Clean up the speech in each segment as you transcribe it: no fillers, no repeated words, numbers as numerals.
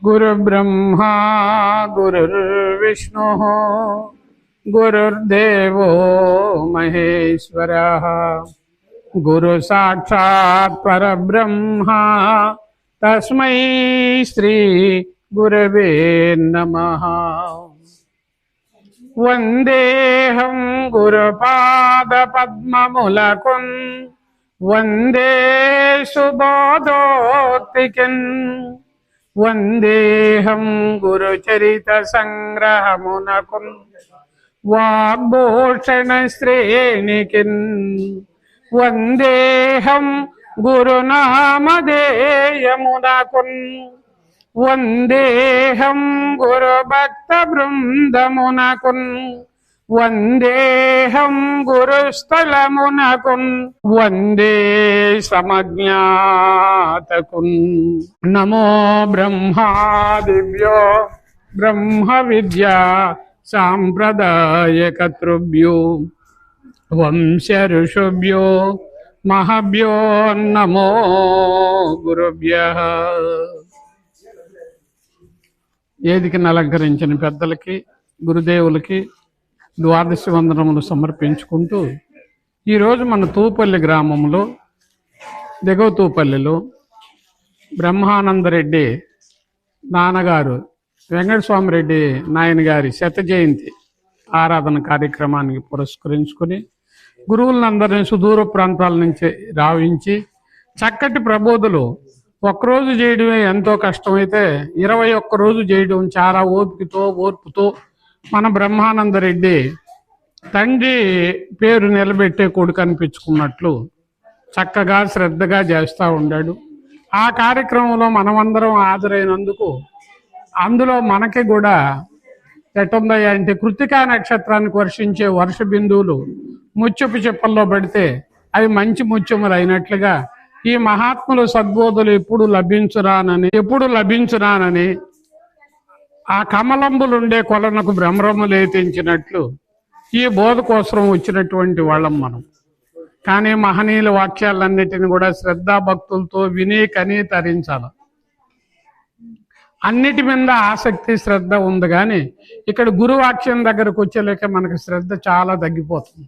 गुरुर्ब्रह्मा गुरुर्विष्णुः गुरुर्देवो महेश्वरः गुरु साक्षात् परब्रह्म तस्मै श्री गुरवे नमः। वंदेहं गुरुपाद पद्ममूलकुन् वंदे सुबोधोत्तिकन् वंदेहं गुरुचरित संग्रहमुनकुन् वाग्भूषण श्रेणिकिन् वंदेहं गुरुनामधेयमुनकुन् वंदेहं गुरुभक्तवृन्दमुनकुन् वंदेहं गुरुस्थलमुनकुन् वंदे समज्ञातकुन्। नमो ब्रह्मादिभ्यो ब्रह्म विद्या सांप्रदायकर्तृभ्यो वंश ऋषिभ्यो महाभ्यो नमो गुरुभ्यः। వేదికను అలంకరించిన పెద్దలకి గురుదేవులకి ద్వాదశ వందనములు సమర్పించుకుంటూ ఈరోజు మన తూపల్లి గ్రామంలో దిగువ తూపల్లిలో బ్రహ్మానందరెడ్డి నాన్నగారు వెంకటస్వామిరెడ్డి నాయన గారి శత జయంతి ఆరాధన కార్యక్రమానికి పురస్కరించుకొని గురువులందరినీ సుదూర ప్రాంతాల నుంచి రావించి చక్కటి ప్రబోధులు ఒక్కరోజు చేయడమే ఎంతో కష్టమైతే 21 రోజు చేయడం చాలా ఓర్పుతో మన బ్రహ్మానందరెడ్డి తండ్రి పేరు నిలబెట్టే కొడుకు అనిపించుకున్నట్లు చక్కగా శ్రద్ధగా చేస్తూ ఉన్నాడు. ఆ కార్యక్రమంలో మనమందరం హాజరైనందుకు అందులో మనకి కూడా ఎట్టుందయ్యా అంటే కృతికా నక్షత్రానికి వర్షించే వర్ష బిందువులు ముత్యపు చెప్పల్లో పడితే అవి మంచి ముత్యములు అయినట్లుగా ఈ మహాత్ముల సద్బోధులు ఎప్పుడు లభించురానని ఆ కమలంబులుండే కొలనకు భ్రమరములేతించినట్లు ఈ బోధ కోసం వచ్చినటువంటి వాళ్ళం మనం. కానీ మహనీయుల వాక్యాలన్నిటిని కూడా శ్రద్ధాభక్తులతో విని కని తరించాలి. అన్నిటి మీద ఆసక్తి శ్రద్ధ ఉంది, కానీ ఇక్కడ గురువాక్యం దగ్గరకు వచ్చేలేక మనకు శ్రద్ధ చాలా తగ్గిపోతుంది.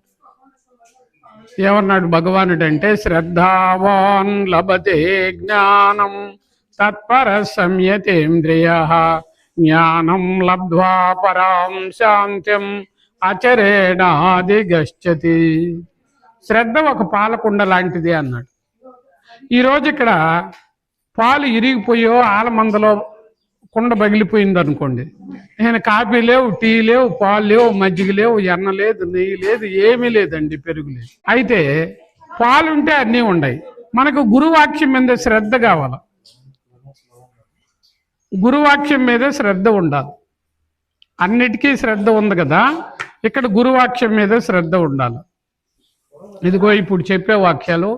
ఏమన్నాడు భగవానుడు అంటే, శ్రద్ధావాన్ లభతే జ్ఞానం తత్పర సంయతేంద్రియ జ్ఞానం లబ్ధ్వా పరాం శాంత్యం అచరేణాదిగచ్చతి. శ్రద్ధ ఒక పాలకుండ లాంటిది అన్నాడు. ఈరోజు ఇక్కడ పాలు ఇరిగిపోయో ఆలమందలో కుండ పగిలిపోయింది అనుకోండి, నేను కాఫీ లేవు, టీ లేవు, పాలు లేవు, మజ్జిగ లేవు, ఎన్న లేదు, నెయ్యి లేదు, ఏమీ లేదండి, పెరుగు లేదు. అయితే పాలు ఉంటే అన్నీ ఉన్నాయి. మనకు గురువాక్యం మీద శ్రద్ధ కావాలి, గురువాక్యం మీద శ్రద్ధ ఉండాలి. అన్నిటికీ శ్రద్ధ ఉంది కదా, ఇక్కడ గురువాక్యం మీద శ్రద్ధ ఉండాలి. ఇదిగో ఇప్పుడు చెప్పే వాక్యాలు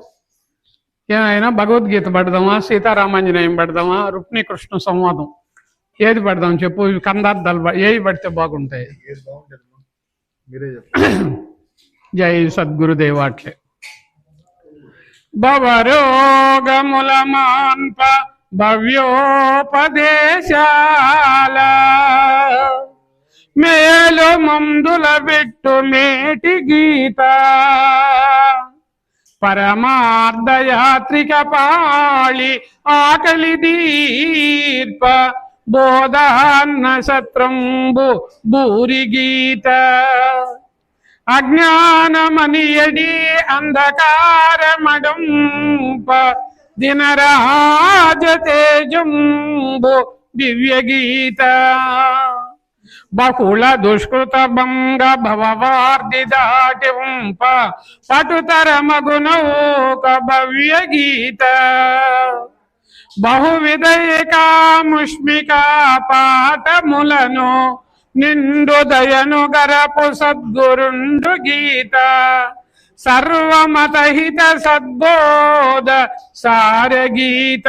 ఏమైనా భగవద్గీత పడదామా, సీతారామాంజనేయం పడదామా, రుక్మిణీ కృష్ణ సంవాదం ఏది పడదాం చెప్పు? కందార్థాలు ఏవి పడితే బాగుంటాయి? జై సద్గురుదేవ. అట్లే భవరోగముల మాన్ప భవ్యోపదేశాల మేలు మందుల పెట్టు మేటి గీత పరమార్థయాత్రిక పాళి ఆకలి దీర్ప బోధాన్న సత్రంబు భూరి గీత అజ్ఞానమనియడి అంధకారమడంప దినరాజ తేజంబు దివ్య గీత బహుళ దుష్కృత భంగ భవవార్ది దాటింప పటుతరమగునౌక భవ్య గీత బహువిధైకాముష్మికా పాఠములను నిండు దయను గరపు సద్గురుండు గీత సర్వమతహిత సద్బోధ సార గీత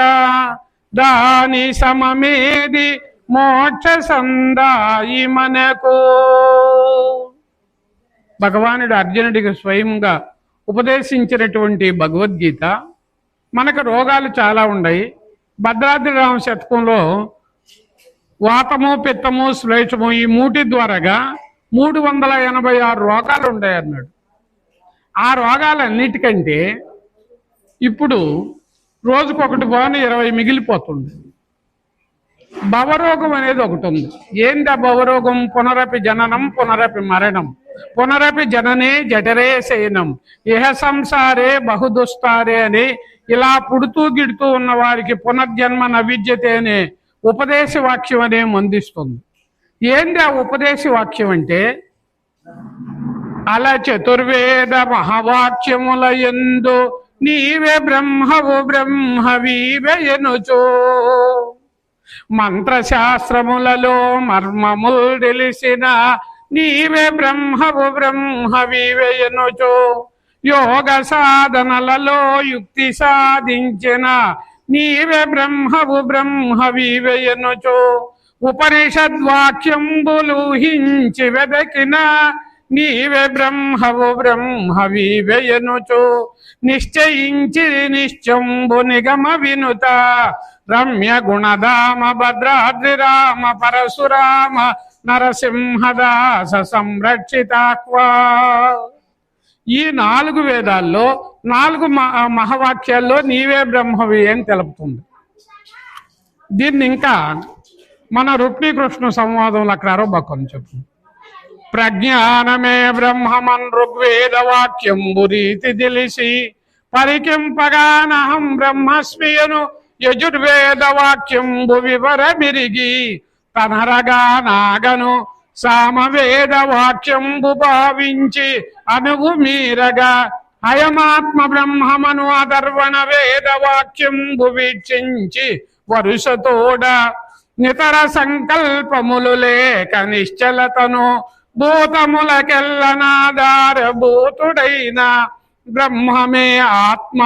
దాని సమమేది మోక్ష సందాయి మనకు. భగవానుడు అర్జునుడికి స్వయంగా ఉపదేశించినటువంటి భగవద్గీత. మనకు రోగాలు చాలా ఉన్నాయి. భద్రాద్రి రామ శతకంలో వాతము, పిత్తము, శ్లేషము ఈ మూటి ద్వారాగా 386 రోగాలు ఉంటాయి అన్నాడు. ఆ రోగాలన్నిటికంటే ఇప్పుడు రోజుకొకటి పోని 20 మిగిలిపోతుంది. భవరోగం అనేది ఒకటి ఉంది. ఏంది ఆ భవరోగం? పునరపి జననం పునరపి మరణం పునరపి జననే జఠరే శయనం ఇహ సంసారే బహుదుస్తారే అని ఇలా పుడుతూ గిడుతూ ఉన్న వారికి పునర్జన్మ నవిద్యతే అనే ఉపదేశ వాక్యం అనే అందిస్తుంది. ఏంది ఆ ఉపదేశ వాక్యం అంటే, అలా చతుర్వేద మహావాక్యముల యందు నీవే బ్రహ్మవు బ్రహ్మవీవే ఎనుచో మంత్రశాస్త్రములలో మర్మముల్ తెలిసిన నీవే బ్రహ్మవు బ్రహ్మవీవే ఎనుచో యోగ సాధనలలో యుక్తి సాధించిన నీవే బ్రహ్మవు బ్రహ్మవీవే ఎనుచో ఉపనిషద్వాక్యంబులు హించి వెదకిన నీవే బ్రహ్మవు బ్రహ్మవీవే ఎనుచో నిశ్చయించి నిశ్చంబు నిగమ వినుత రమ్య గుణధామ భద్రాద్రి రామ పరశురామ నరసింహదాస సంరక్షితాక్వా. ఈ 4 వేదాల్లో 4 మహావాక్యాల్లో నీవే బ్రహ్మవి అని తెలుపుతుంది. దీన్ని ఇంకా మన రుక్మికృష్ణ సంవాదంలో అక్కడ 60 చెప్పు. ప్రజ్ఞానమే బ్రహ్మమన్ ఋగ్వేద వాక్యం బురీతి తెలిసి పరికింపగానహం బ్రహ్మస్మియను యజుర్వేద వాక్యంబు వివరమిరిగి తనరగా నాగను సామవేద వాక్యంబు భావించి అనువు మీరగా అయమాత్మ బ్రహ్మమను అధర్వణ వేద వాక్యంబు వీక్షించి వరుసతోడ నితర సంకల్పములు లేక నిశ్చలతను భూతములకెల్లనాధార భూతుడైన బ్రహ్మమే ఆత్మ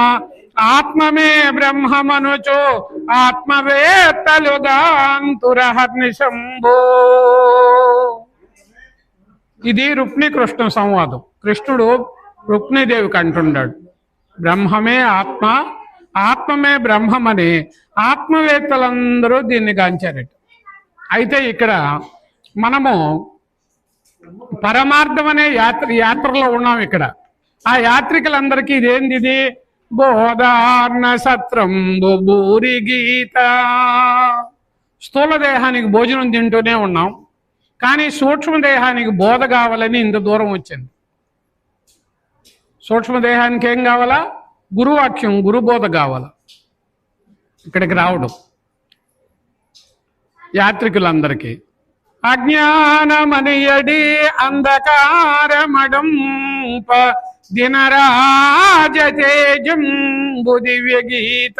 ఆత్మమే బ్రహ్మమనుచో ఆత్మవేత్తలుగాంతురహర్నిశంభో. ఇది రుక్మికృష్ణ సంవాదం. కృష్ణుడు రుక్మిదేవికి అంటున్నాడు, బ్రహ్మమే ఆత్మ, ఆత్మమే బ్రహ్మమని ఆత్మవేత్తలందరూ దీన్ని గాంచారట. అయితే ఇక్కడ మనము పరమార్థం అనే యాత్రలో ఉన్నాం. ఇక్కడ ఆ యాత్రికులందరికీ ఇదేంది? ఇది బోధార్ణ సత్రం బూరి గీత. స్థూల దేహానికి భోజనం తింటూనే ఉన్నాం, కానీ సూక్ష్మదేహానికి బోధ కావాలని ఇంత దూరం వచ్చింది. సూక్ష్మదేహానికి ఏం కావాలా? గురువాక్యం, గురుబోధ కావాలా. ఇక్కడికి రావడం యాత్రికులందరికీ అజ్ఞానమనియడి అంధకారమడంప దినరాజతేజంబు దివ్య గీత.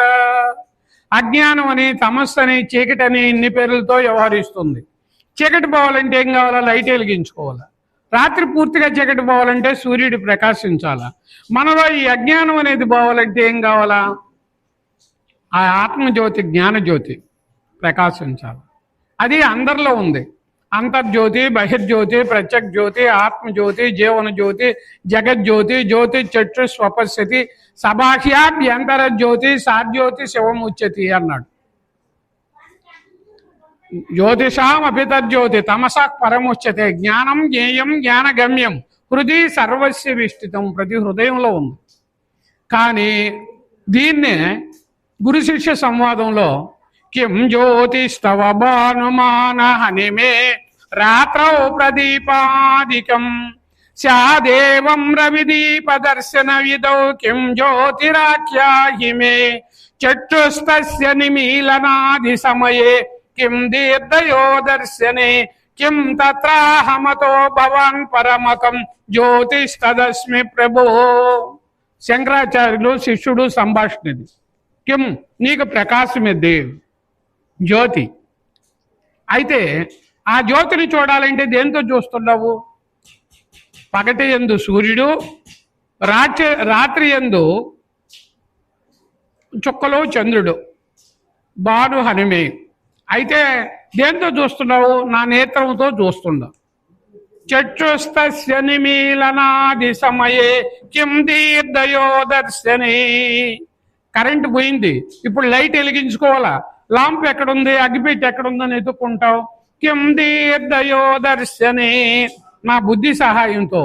అజ్ఞానం అని, తమస్సు అని, చీకటి అని ఇన్ని పేర్లతో వ్యవహరిస్తుంది. చీకటి పోవాలంటే ఏం కావాలా? లైట్ వెలిగించుకోవాలా. రాత్రి పూర్తిగా చీకటి పోవాలంటే సూర్యుడు ప్రకాశించాలా. మనలో ఈ అజ్ఞానం అనేది పోవాలంటే ఏం కావాలా? ఆ ఆత్మజ్యోతి, జ్ఞానజ్యోతి ప్రకాశించాలి. అది అందరిలో ఉంది. అంతర్జ్యోతి, బహిర్జ్యోతి, ప్రత్యక్ జ్యోతి, ఆత్మజ్యోతి, జీవన జ్యోతి, జగజ్యోతి, జ్యోతి చక్షు స్వపశ్యతి సబాహ్యాభ్యంతర జ్యోతి సాజ్యోతి శివముచ్యతి అన్నాడు. జ్యోతిషాం అపితజ్యోతి తమసా పరముచ్యతే జ్ఞానం జ్ఞేయం జ్ఞానగమ్యం హృది సర్వస్య విష్టితం. ప్రతి హృదయంలో ఉంది. కానీ దీన్నే గురు శిష్య సంవాదంలో కిం జ్యోతిస్తవ భానుమాన హనిమే రాత్రౌ ప్రదీపాదికం స్యాదేవం రవిదీప దర్శన విదౌ కిం జ్యోతిరాఖ్యాహి మే చక్షుస్తస్య నిమీలనాది సమయే కిం దీర్ఘయో దర్శనే కిం తత్రాహమతో భవాన్ పరమకం జ్యోతిస్తదస్మి ప్రభో. శంకరాచార్యులు శిష్యుడు సంభాషణది. కిం నీకు ప్రకాశమిద్ది జ్యోతి. అయితే ఆ జ్యోతిని చూడాలంటే దేంతో చూస్తున్నావు? పగటి యందు సూర్యుడు, రాత్రి యందు చుక్కలు, చంద్రుడు, భాను హనుమే. అయితే దేంతో చూస్తున్నావు? నా నేత్రంతో చూస్తున్నావు. చక్షుస్తస్య నిమీలనాది సమయే కిం దీర్ఘయో దర్శనే. కరెంటు పోయింది, ఇప్పుడు లైట్ వెలిగించుకోవాలా. లాంప్ ఎక్కడుంది, అగ్గిపెట్టి ఎక్కడుందని ఎత్తుక్కుంటావు. కిం దీర్ఘయో దర్శనే, నా బుద్ధి సహాయంతో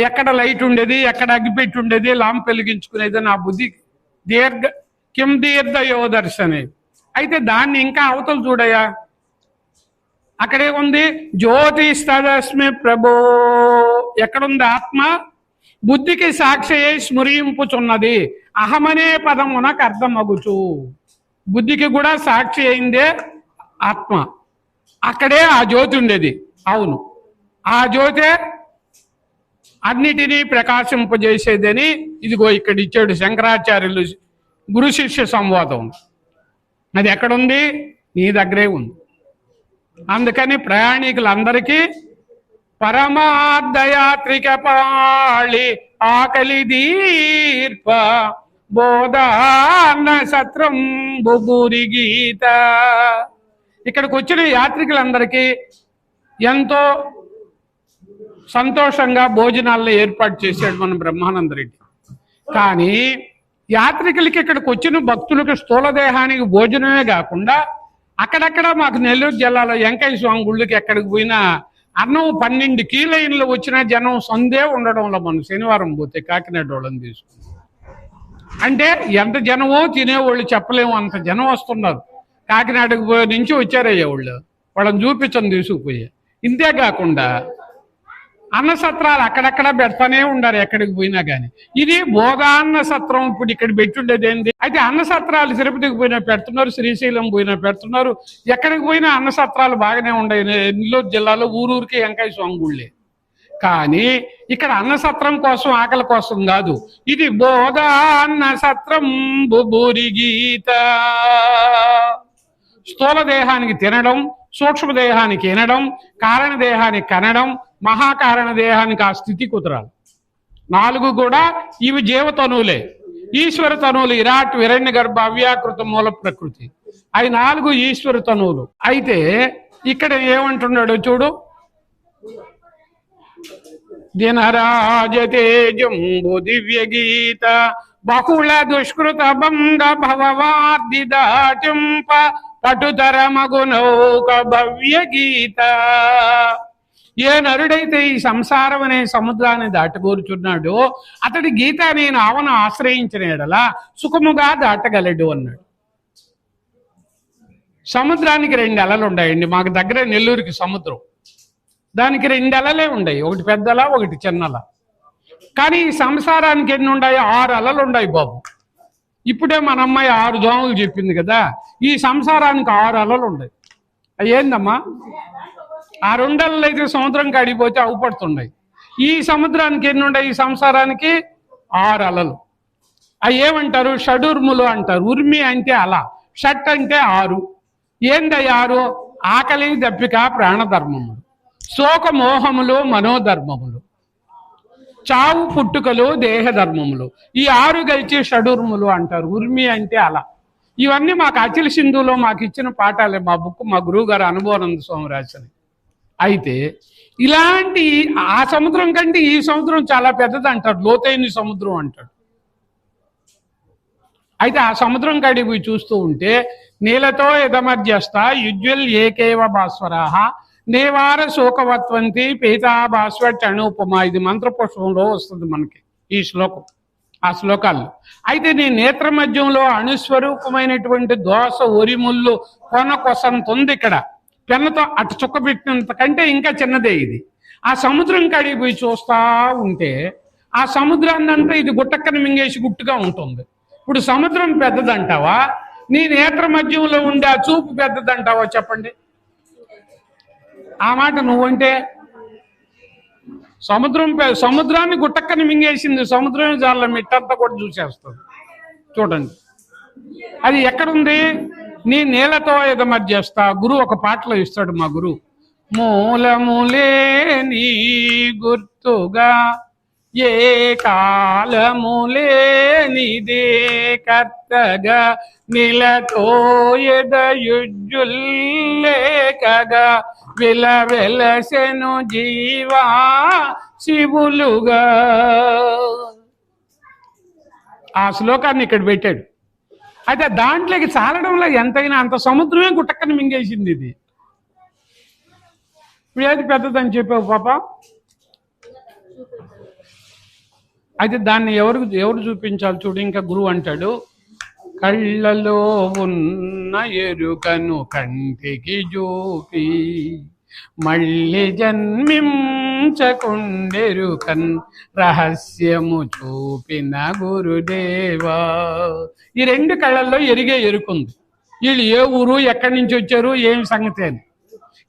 ఎక్కడ లైట్ ఉండేది, ఎక్కడ అగ్గిపెట్టి ఉండేది, లాంప్ వెలిగించుకునేది నా బుద్ధి కిం దీర్ఘయో దర్శనే. అయితే దాన్ని ఇంకా అవతలు చూడయా, అక్కడే ఉంది జ్యోతిస్తదస్మి ప్రభో. ఎక్కడుంది ఆత్మ? బుద్ధికి సాక్షి స్మరింపుచున్నది, అహమనే పదమునకు అర్థమగుచు. బుద్ధికి కూడా సాక్షి అయిందే ఆత్మ. అక్కడే ఆ జ్యోతి ఉండేది. అవును, ఆ జ్యోతే అన్నిటినీ ప్రకాశింపజేసేదని ఇదిగో ఇక్కడ ఇచ్చాడు శంకరాచార్యులు గురు శిష్య సంవాదం. అది ఎక్కడుంది? నీ దగ్గరే ఉంది. అందుకని ప్రయాణికులందరికీ పరమార్థయాత్రిక పాళి ఆకలి దీర్ప బోధాన్న సత్రం బుబూరి గీత. ఇక్కడికి వచ్చిన యాత్రికులందరికీ ఎంతో సంతోషంగా భోజనాల్లో ఏర్పాటు చేశాడు మన బ్రహ్మానంద రెడ్డి. కానీ యాత్రికులకి ఇక్కడికి వచ్చిన భక్తులకు స్థూల దేహానికి భోజనమే కాకుండా అక్కడక్కడ మాకు నెల్లూరు జిల్లాలో వెంకయ్య స్వామి గుళ్ళకి ఎక్కడికి పోయినా అన్నం 12 కీలైన్లు వచ్చిన జనం సందే ఉండడంలో మనం శనివారం పోతే కాకినాడ వాళ్ళని తీసుకుని అంటే ఎంత జనమో తినేవాళ్ళు చెప్పలేము, అంత జనం వస్తున్నారు. కాకినాడకు నుంచి వచ్చారయ్యే వాళ్ళని చూపించని తీసుకుపోయే. ఇంతేకాకుండా అన్న సత్రాలు అక్కడక్కడ పెడతానే ఉండారు ఎక్కడికి పోయినా కానీ. ఇది బోధాన్న సత్రం ఇప్పుడు ఇక్కడ పెట్టుండేది ఏంది? అయితే అన్న సత్రాలు తిరుపతికి పోయినా పెడుతున్నారు, శ్రీశైలం పోయినా పెడుతున్నారు, ఎక్కడికి పోయినా అన్న సత్రాలు బాగానే ఉన్నాయి. నెల్లూరు జిల్లాలో ఊరూరికి వెంకయ్య స్వామి గుళ్ళే. కానీ ఇక్కడ అన్న సత్రం కోసం ఆకలి కోసం కాదు, ఇది బోధాన్న సత్రం బుబూరి గీత. స్థూల దేహానికి తినడం, సూక్ష్మ దేహానికి వినడం, కారణ దేహానికి కనడం, మహాకారణ దేహానికి ఆ స్థితి కుదరాలి. 4 కూడా ఇవి జీవతనువులే. ఈశ్వర తనువులు విరాట్, విరణ్య గర్భ, అవ్యాకృత, మూల ప్రకృతి. అవి 4 ఈశ్వర తనువులు. అయితే ఇక్కడ ఏమంటున్నాడు చూడు, దినరాజతేజంబు దివ్య గీత బహుళ దుష్కృత భంగ భవవార్ది దాటింప పటుతర మగునౌక భవ్య గీత. ఏ నరుడైతే ఈ సంసారం అనే సముద్రాన్ని దాటగోరుచున్నాడో అతడి గీత అనే నావను ఆశ్రయించిన ఎడలా సుఖముగా దాటగలడు అన్నాడు. సముద్రానికి 2 అలలు ఉన్నాయండి. మాకు దగ్గర నెల్లూరుకి సముద్రం, దానికి 2 అలలే ఉన్నాయి, ఒకటి పెద్దల ఒకటి చిన్నల. కానీ ఈ సంసారానికి ఎన్ని ఉన్నాయి? 6 అలలు ఉన్నాయి బాబు. ఇప్పుడే మన అమ్మాయి 6 దోమలు చెప్పింది కదా. ఈ సంసారానికి 6 అలలు ఉన్నాయి. అవి ఏందమ్మా? ఆ 2 అలలు అయితే సముద్రం కాడిపోతే అవుపడుతున్నాయి. ఈ సముద్రానికి ఎన్ని ఉన్నాయి? ఈ సంసారానికి 6 అలలు. అవి ఏమంటారు? షడుర్ములు అంటారు. ఉర్మి అంటే అల, షట్ అంటే 6. ఏంది 6? ఆకలి, దప్పిక, ప్రాణధర్మములు, శోక మోహములు, మనోధర్మములు, చావు పుట్టుకలు, దేహధర్మములు. ఈ 6 కలిసి షడుర్ములు అంటారు. ఉర్మి అంటే అల. ఇవన్నీ మాకు అఖిల సింధులో మాకు ఇచ్చిన పాఠాలే. మా బుక్ మా గురువు గారు అనుభవానంద స్వామి రాశారు. అయితే ఇలాంటి ఆ సముద్రం కంటే ఈ సముద్రం చాలా పెద్దది అంటారు, లోతైన సముద్రం అంటాడు. అయితే ఆ సముద్రం కాడికి పోయి చూస్తూ ఉంటే నీలతో యథమధ్యస్థ యుజ్వల్ ఏకేవ భాస్వరాహ నేవార శోకవత్వంతి పీతా భాస్వ చణుపమా. ఇది మంత్రపుష్పంలో వస్తుంది మనకి ఈ శ్లోకం, ఆ శ్లోకాల్లో. అయితే నీ నేత్ర మధ్యంలో అణుస్వరూపమైనటువంటి దోస ఒరిముళ్ళు కొన కొసంత ఉంది. ఇక్కడ పెన్నతో అటు చుక్క పెట్టినంత కంటే ఇంకా చిన్నదే ఇది. ఆ సముద్రం కాడికి పోయి చూస్తా ఉంటే ఆ సముద్రాన్ని అంతా ఇది గుట్టక్కన మింగేసి గుట్టుగా ఉంటుంది. ఇప్పుడు సముద్రం పెద్దదంటావా, నీ నేత్ర మధ్యంలో ఉండే ఆ చూపు పెద్దదంటావా? చెప్పండి. ఆ మాట నువ్వంటే సముద్రాన్ని గుట్టక్కని మింగేసింది, సముద్రం జాల మిట్టంతా కూడా చూసేస్తుంది. చూడండి అది ఎక్కడుంది? నీ నేలతో ఎదమధ్యస్తా. గురువు ఒక పాటలో ఇస్తాడు మా గురువు, మూలములే నీ గుర్తుగా ఏ కాలములే నిదే కర్తగా నిలతో ఎదయుజ్జుల్లేకగా విలవెలసెను జీవా శివులుగా. ఆ శ్లోకాన్ని ఇక్కడ పెట్టాడు. అయితే దాంట్లోకి చాలడంలో ఎంతైనా అంత సముద్రమే గుట్టక్కని మింగేసింది ఇది. ఏది పెద్దదని చెప్పావు పాప? అయితే దాన్ని ఎవరు చూపించాలి చూడు. ఇంకా గురువు అంటాడు, కళ్ళలో ఉన్న ఎరుకను కంటికి చూపి మళ్ళీ జన్మించకుండెరుకన్ రహస్యము చూపిన గురుదేవా. ఈ రెండు కళ్ళల్లో ఎరిగే ఎరుకుంది. వీళ్ళు ఏ ఊరు, ఎక్కడి నుంచి వచ్చారు, ఏం సంగతి అని.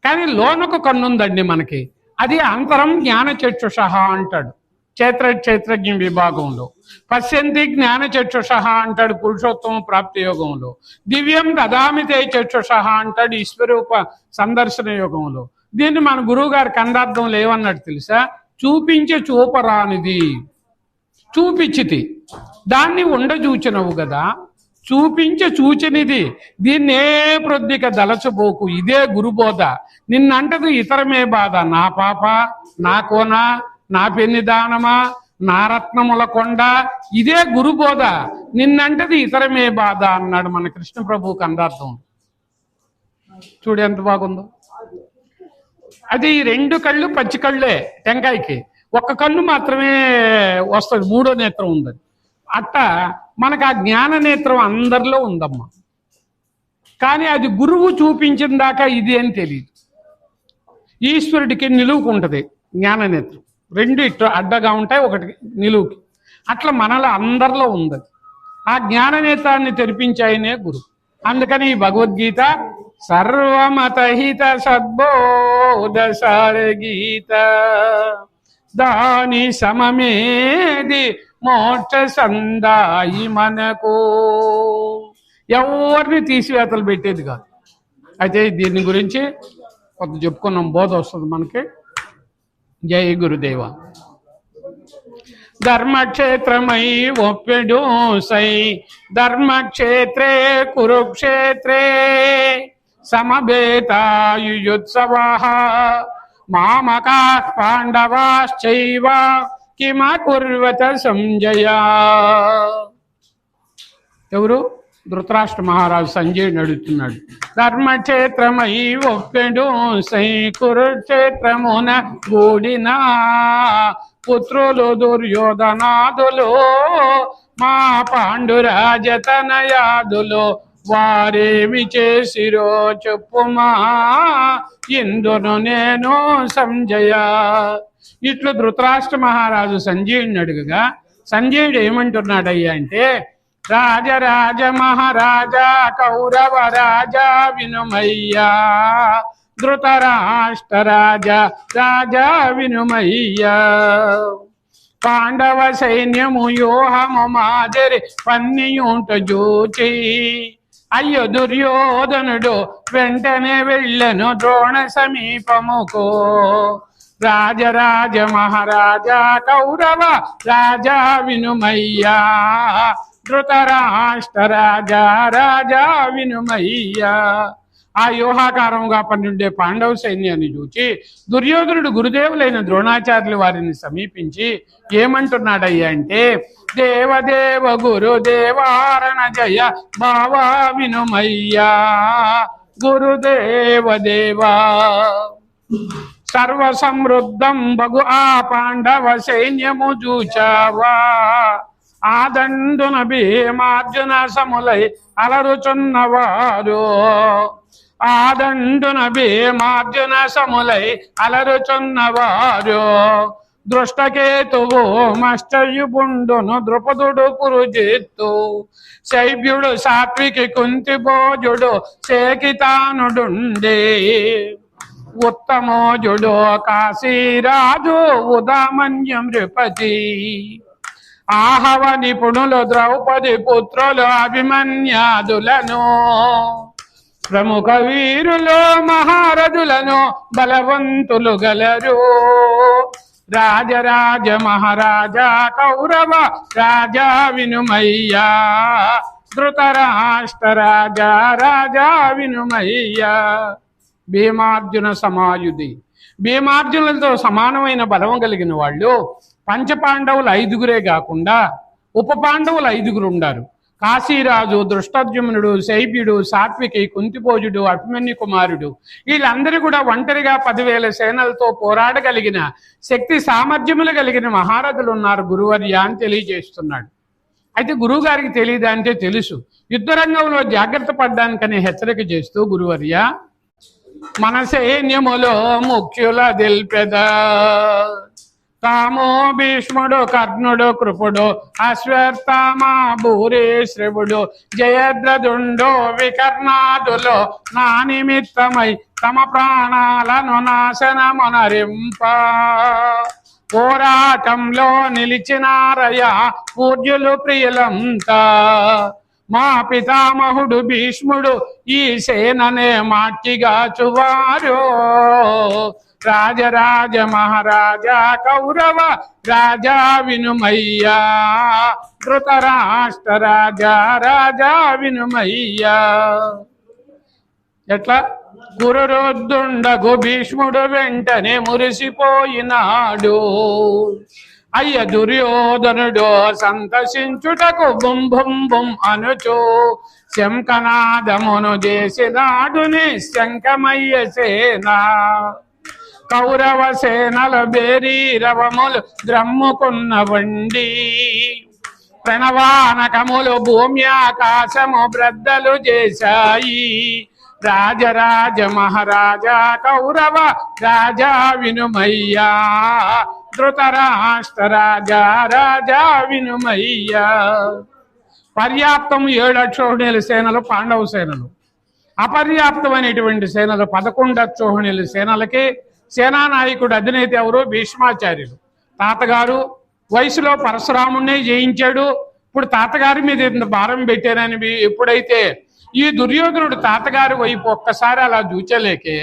కానీ లోనకు కన్నుందండి మనకి. అది అంతరం జ్ఞాన చక్షుషః అంటాడు క్షేత్రజ్ఞ విభాగంలో. పశ్యంతి జ్ఞాన చక్షుషః అంటాడు పురుషోత్తమ ప్రాప్తి యోగంలో. దివ్యం దదామితే చక్షుషః అంటాడు ఈశ్వరూప సందర్శన యోగంలో. దీన్ని మన గురువు గారి కందార్థంలో ఏమన్నాడు తెలుసా? చూపించే చూపరానిది చూపించితి, దాన్ని ఉండచూచినవు కదా, చూపించే చూచనిది, దీన్నే ప్రొద్దిక దలచబోకు, ఇదే గురుబోధ. నిన్నంటది ఇతరమే బాధ, నా పాప, నా కోన, నా పెన్నిదానమా, నా రత్నముల కొండ, ఇదే గురుబోధ. నిన్నంటది ఇతరమే బాధ అన్నాడు మన కృష్ణ ప్రభు కందార్థం. చూడు ఎంత బాగుందో. అది ఈ రెండు కళ్ళు పచ్చి కళ్ళే టెంకాయకి, ఒక్క కళ్ళు మాత్రమే వస్తుంది, మూడో నేత్రం ఉంది. అట్ట మనకు ఆ జ్ఞాన నేత్రం అందరిలో ఉందమ్మా. కానీ అది గురువు చూపించిన దాకా ఇది అని తెలియదు. ఈశ్వరుడికి నిలువుకుంటుంది జ్ఞాన నేత్రం, రెండు ఇటు అడ్డగా ఉంటాయి, ఒకటి నిలువుకి. అట్లా మనలో అందరిలో ఉంది. ఆ జ్ఞాన నేత్రాన్ని తెరిపించాయనే గురువు. అందుకని ఈ భగవద్గీత సర్వమతహిత సద్బోధసార గీత, దాని సమమేది మోక్ష సందాయి మనకు. ఎవరిని తీసివేతలు పెట్టేది కాదు. అయితే దీని గురించి కొంత చెప్పుకున్నాం, బోధ వస్తుంది మనకి. జై గురుదేవ. ధర్మక్షేత్రమై ఒప్పెడు సై ధర్మక్షేత్రే కురుక్షేత్రే సమవేతాయుయుత్సవాః మామకా పాండవాశ్చైవ కిమకుర్వత సంజయ. ఎవరు? ధృతరాష్ట్ర మహారాజు సంజయుడు అడుగుతున్నాడు. ధర్మక్షేత్రమై ఒప్పెడు సై కురుక్షేత్రమున గూడిన పుత్రులు దుర్యోధనాదులు మా పాండురాజతనయాదులు వారేమి చేసిరో చెప్పుమా ఇందును నేను సంజయ. ఇట్లు ధృతరాష్ట్ర మహారాజు సంజయుడిని అడుగగా సంజయుడు ఏమంటున్నాడయ్యా అంటే, రాజరాజ మహారాజా కౌరవ రాజా వినుమయ్యా, ధృతరాష్ట్ర రాజా రాజా వినుమయ్యా. పాండవ సైన్యము యోహము మాదిరి పన్నియుంట జూచి అయ్యో దుర్యోధనుడు వెంటనే వెళ్ళను ద్రోణ సమీపముకో. రాజరాజ మహారాజా కౌరవ రాజా వినుమయ్యా, ధృతరాష్ట్ర రాజా రాజా వినుమయ్యా. ఆ వ్యూహాకారంగా పన్నుండే పాండవ సైన్యాన్ని చూచి దుర్యోధనుడు గురుదేవులైన ద్రోణాచార్యులు వారిని సమీపించి ఏమంటున్నాడయ్యా అంటే, దేవదేవ గురుదేవారణ జయ బావా వినుమయ్యా, గురుదేవ దేవా. సర్వ సమృద్ధం బగు ఆ పాండవ సైన్యము చూచావా, ఆదండున భీమార్జున సములై అలరుచున్నవారు, ఆదండున భీమార్జున సములై అలరుచున్నవారు. దృష్టకేతువు మష్టయుబుండును ద్రుపదుడు పురుజిత్తు, శైవ్యుడు సాత్వికి కుంతి భోజుడు శేకితానుడుండే, ఉత్తమోజుడు కాశీరాజు ఉదామన్యం నృపతి, ఆహవ నిపుణులు ద్రౌపది పుత్రులు అభిమన్యాదులను, ప్రముఖ వీరులు మహారథులను బలవంతులు గలరు. రాజరాజ మహారాజా కౌరవ రాజా వినుమయ్యా, ధృతరాష్ట్ర రాజా రాజా వినుమయ్యా. భీమార్జున సమాయుధి, భీమార్జునులతో సమానమైన బలం కలిగిన వాళ్ళు పంచపాండవులు 5గురే కాకుండా ఉప పాండవులు 5గురు ఉన్నారు. కాశీరాజు, దృష్టద్యుమ్నుడు, శైబ్యుడు, సాత్వికి, కుంతిభోజుడు, అభిమన్యు కుమారుడు వీళ్ళందరూ కూడా ఒంటరిగా 10,000 సేనలతో పోరాడగలిగిన శక్తి సామర్థ్యములు కలిగిన మహారథులు ఉన్నారు గురువర్య అని తెలియజేస్తున్నాడు. అయితే గురువు గారికి తెలియదా అంటే తెలుసు. యుద్ధరంగంలో జాగ్రత్త పడ్డానికని హెచ్చరిక చేస్తూ గురువర్య మన సైన్యములో ముఖ్యుల దిల్పెద తాము భీష్ముడు, కర్ణుడు, కృపుడు, అశ్వత్థామ, భూరి, శ్రవుడు, జయద్రథుండు, వికర్ణాదులు నా నిమిత్తమై తమ ప్రాణాలను నాశనమునరింప పోరాటంలో నిలిచినారయ పూజ్యులు ప్రియులంతా. మా పితామహుడు భీష్ముడు ఈ సేననే మాట్టిగాచువారు. రాజరాజ మహారాజా కౌరవ రాజా వినుమయ్యా, ధృతరాష్ట్ర రాజా రాజా వినుమయ్యా. ఎట్లా గురురుద్దుండగు భీష్ముడు వెంటనే మురిసిపోయినాడు. అయ్య దుర్యోధనుడు సంతసించుటకు బుం బుం బుం అనుచు శంఖనాదమును చేసినాడు నిశంకమయ్య సేన. కౌరవ సేనల బేరీరవములు ద్రమ్ముకున్న వండి ప్రణవానకములు భూమి ఆకాశము బ్రద్దలు చేశాయి. రాజరాజ మహారాజా కౌరవ రాజా వినుమయ్యా, ధృతరాష్ట్ర రాజా రాజా వినుమయ్యా. పర్యాప్తం 7 అక్షోహిణీల సేనలు పాండవ సేనలు, అపర్యాప్తమైనటువంటి సేనలు 11 అక్షోహిణీల సేనలకి సేనానాయకుడు అధినేత ఎవరు? భీష్మాచార్యులు. తాతగారు వయసులో పరశురాముణ్ణి జయించాడు. ఇప్పుడు తాతగారి మీద ఇంత భారం పెట్టానని ఎప్పుడైతే ఈ దుర్యోధనుడు తాతగారి వైపు ఒక్కసారి అలా చూచలేకే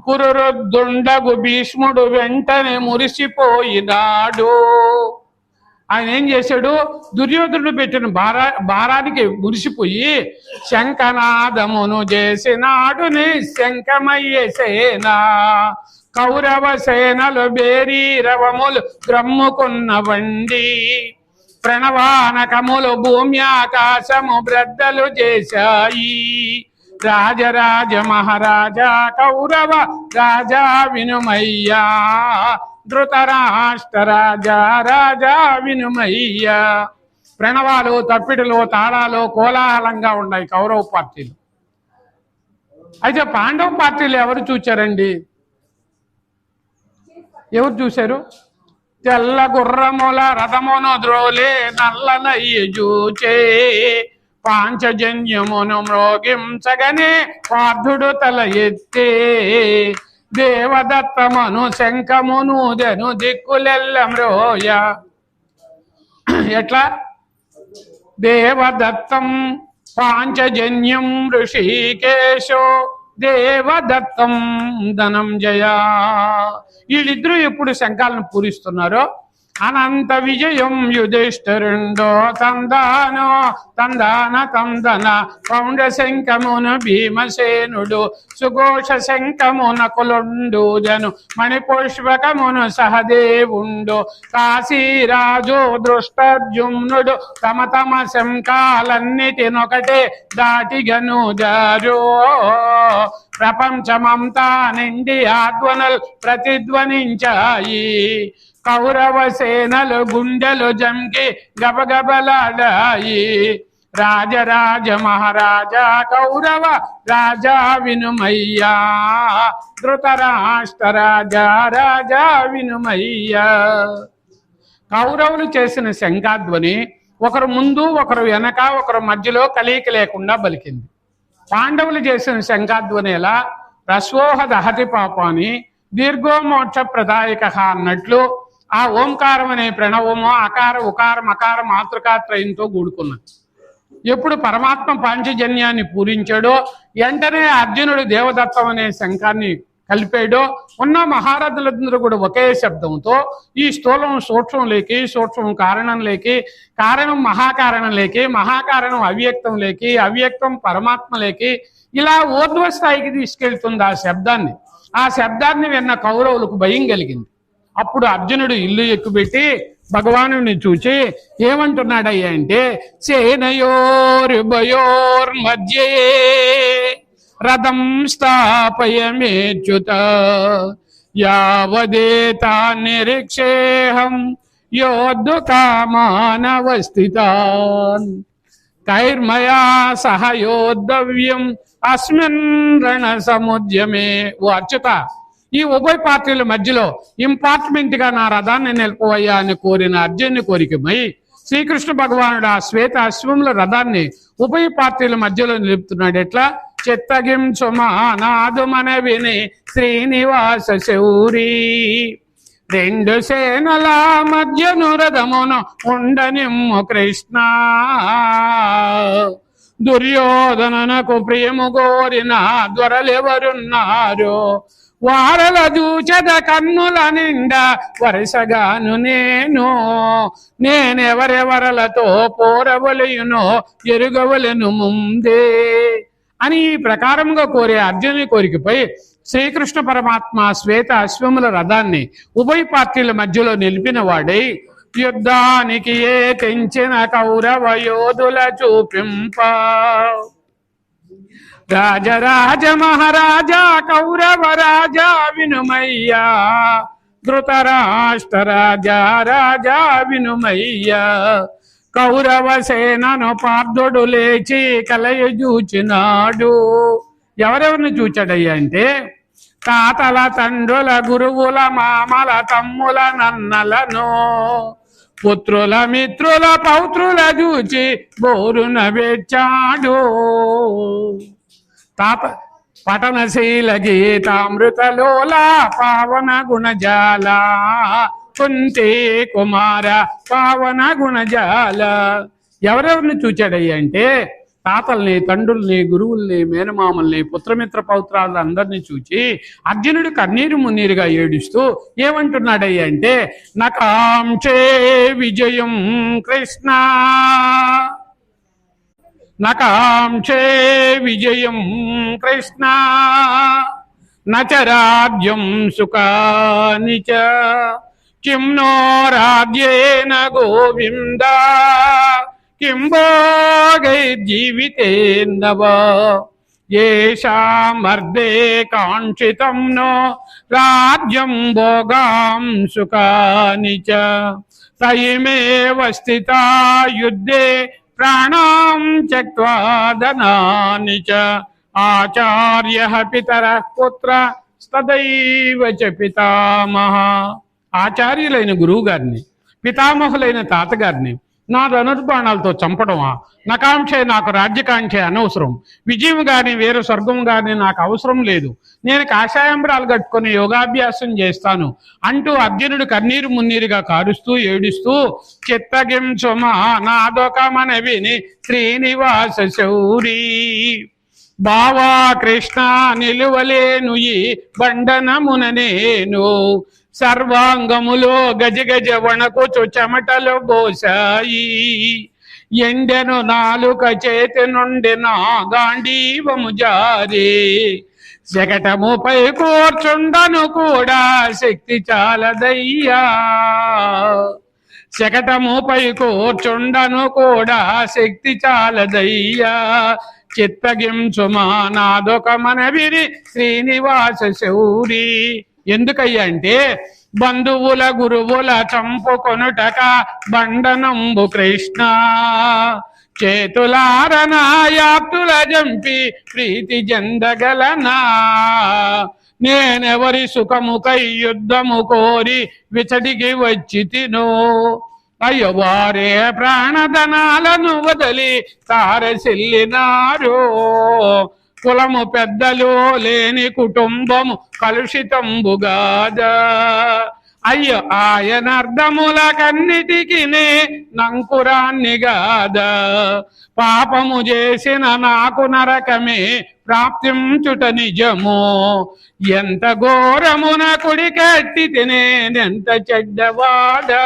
కురురుద్దుండగు భీష్ముడు వెంటనే మురిసిపోయినాడు. ఆయన ఏం చేశాడు? దుర్యోధనుడు పెట్టిన భారానికి మురిసిపోయి శంఖనాదమును చేసినాడు నిశంకమయ్య సేన. కౌరవ సేనలు బేరీరవములు గ్రమ్ముకున్న వండి ప్రణవానకములు భూమి ఆకాశము బ్రద్దలు చేశాయి. రాజరాజ మహారాజా కౌరవ రాజా వినుమయ్యా, ధృతరాష్ట్ర రాజా రాజా వినుమయ్యా. ప్రణవాలు, తప్పిడులు, తాళాలు కోలాహలంగా ఉన్నాయి కౌరవ పార్టీలు. అయితే పాండవ పార్టీలు ఎవరు చూచారండి? ఎవరు చూశారు? తెల్ల గుర్రముల రథమును ద్రోలే నల్లనయ్య చూచే పాంచజన్యమును మ్రోగించగనే పార్థుడు తల ఎత్తే దేవదత్తమును శంఖమును దెను దిక్కులెల్లమ్రోయ. ఎట్లా? దేవదత్తం పాంచజన్యం ఋషికేశో దేవదత్తం ధనంజయ. వీళ్ళిద్దరూ ఎప్పుడు శంఖాలను పూరిస్తున్నారో అనంత విజయం యుధిష్ఠిరుండో తందానో తందాన తందన పౌండ శంఖమును భీమసేనుడు సుఘోష శంఖమున కులుండుజను మణిపుష్పకమును సహదేవుండు కాశీరాజు దృష్టద్యుమ్నుడు తమ తమ శంఖాలన్నిటినొకటే దాటిగను జారో. ప్రపంచమంతా నిండి ఆధ్వనులు ప్రతిధ్వనించాయి. కౌరవ సేనలు గుండెలు జంకి గబగబలాడాయి. రాజరాజ మహారాజా కౌరవ రాజా వినుమయ్యా, ధృతరాష్ట్ర రాజా రాజా వినుమయ్యా. కౌరవులు చేసిన శంఖాధ్వని ఒకరు ముందు, ఒకరు వెనక, ఒకరు మధ్యలో కలయిక లేకుండా బలికింది. పాండవులు చేసిన శంఖాధ్వని ఎలా? రస్వోహ దహతి పాపాని దీర్ఘోమోక్ష ప్రదాయక అన్నట్లు ఆ ఓంకారం అనే ప్రణవము అకార ఉకార మకార మాతృకాత్రయంతో కూడుకున్నది. ఎప్పుడు పరమాత్మ పాంచజన్యాన్ని పూరించాడో వెంటనే అర్జునుడు దేవదత్తం అనే శంఖాన్ని కలిపాడో ఉన్న మహారథులందరూ కూడా ఒకే శబ్దంతో ఈ స్థూలం సూక్ష్మం లేకి, సూక్ష్మం కారణం లేకి, కారణం మహాకారణం లేకి, మహాకారణం అవ్యక్తం లేకి, అవ్యక్తం పరమాత్మ లేకి ఇలా ఊర్ధ్వ స్థాయికి తీసుకెళ్తుంది ఆ శబ్దాన్ని. ఆ శబ్దాన్ని విన్న కౌరవులకు భయం కలిగింది. అప్పుడు అర్జునుడు ఇల్లు ఎక్కుపెట్టి భగవానుని చూచి ఏమంటున్నాడయ్యా అంటే, సేనయోర్భయోర్మధ్యే రథం స్థాపయమేచ్యుత యావదేతా నిరీక్షేహం యోద్ధు కామానవస్థితాన్ కైర్మయా సహ యోద్ధవ్యం అస్మిన్ రణ సముద్యమే. ఓ అచ్యుత, ఈ ఉభయ పార్టీల మధ్యలో ఇంపార్ట్మెంట్ గా నా రథాన్ని నిలుపవయ్యా అని కోరిన అర్జునుని కోరికమై శ్రీకృష్ణ భగవానుడు ఆ శ్వేత అశ్వముల రథాన్ని ఉభయ పార్టీల మధ్యలో నిలుపుతున్నాడు. ఎట్లా? చిత్తగిం సుమానాదుమన విని శ్రీనివాస శౌరీ రెండు సేనల మధ్యను రథమును ఉండనిమ్ము కృష్ణ దుర్యోధనకు ప్రియము కోరిన దొరలెవరున్నారు వారల దూచద కన్నుల నిండా వరుసగాను నేనెవరెవరలతో పోరవలయునో ఎరుగవలను ముందే అని ఈ ప్రకారముగా కోరే అర్జునుని కోరికపై శ్రీకృష్ణ పరమాత్మ శ్వేత అశ్వముల రథాన్ని ఉభయ పార్టీల మధ్యలో నిలిపిన వాడై యుద్ధానికి ఏ తెంచిన కౌరవ యోధుల చూపింప రాజరాజ మహారాజా కౌరవ రాజా వినుమయ్యా ధృతరాష్ట్ర రాజా రాజా వినుమయ్యా కౌరవ సేనను పార్థుడు లేచి కలయ చూచినాడు. ఎవరెవరిని చూచాడయ్యా అంటే, తాతల తండ్రుల గురువుల మామల తమ్ముల నన్నలను పుత్రుల మిత్రుల పౌత్రుల చూచి బోరున వెచ్చాడు. తాత పఠనశీల గీతామృతలోల పావన గుణజాల కుంతి కుమార పావన గుణజాల. ఎవరెవరిని చూచాడయ్యా అంటే, తాతల్ని తండ్రుల్ని గురువుల్ని మేనమామల్ని పుత్రమిత్ర పౌత్రాలను అందరినీ చూచి అర్జునుడు కన్నీరు మున్నీరుగా ఏడుస్తూ ఏమంటున్నాడయ్యా అంటే, నకాంక్షే విజయం కృష్ణ నకాంక్షే విజయం కృష్ణ నచ రాజ్యం సుఖాని చ కిం నో రాజ్యేన గోవింద కిం భోగైర్జీవితేన్నవ యేషామర్దే కాంక్షితం నో రాజ్యం భోగాం సుఖాని చ తయిమేవ స్థితా యుద్ధే ప్రాణాం త్యక్త్వా ధనాని చ ఆచార్యః పితరః పుత్ర తదైవ చ పితామహ. ఆచార్యులైన గురువు గారిని పితామహులైన తాతగారిని నా ధనుర్బాణాలతో చంపడమా? నకాంక్ష, నాకు రాజ్యకాంక్ష అనవసరం. విజయం గాని వేరే స్వర్గం గాని నాకు అవసరం లేదు. నేను కాషాయంబరాలు కట్టుకుని యోగాభ్యాసం చేస్తాను అంటూ అర్జునుడు కన్నీరు మున్నీరుగా కారుస్తూ ఏడుస్తూ చిత్తగిం సుమా నాదొకమన విని శ్రీనివాస శౌరీ బావా కృష్ణ నిలువలేను ఈ బండనమున నేను సర్వాంగములో గజ గజ వణకుచు చెమటలు బోసాయి ఎండెను నాలుక చేతి నుండి నా గాంధీవము జారి శకటముపై కూర్చుండను కూడా శక్తి చాలదయ్యా శకటముపై కూర్చుండను కూడా శక్తి చాలదయ్యా చిత్తగిం సుమా నాదొకమన విని శ్రీనివాస శౌరీ. ఎందుకయ్యా అంటే, బంధువుల గురువుల చంపుకొనుటక బండనంబు కృష్ణ చేతులారనాయాప్తుల జంపి ప్రీతి జందగలనా నేనెవరి సుఖముకై యుద్ధము కోరి విచడికి వచ్చి తిను అయ్యో వారే ప్రాణధనాలను వదలి తారసిల్లినారు కులము పెద్దలు లేని కుటుంబము కలుషితంబుగాదా అయ్యో ఆయన అర్థముల కన్నిటికి నంకురాన్ని గాదా పాపము చేసిన నాకు నరకమే ప్రాప్తించుట నిజము ఎంత ఘోరమున కుడి కట్టి తినేనెంత చెడ్డవాడా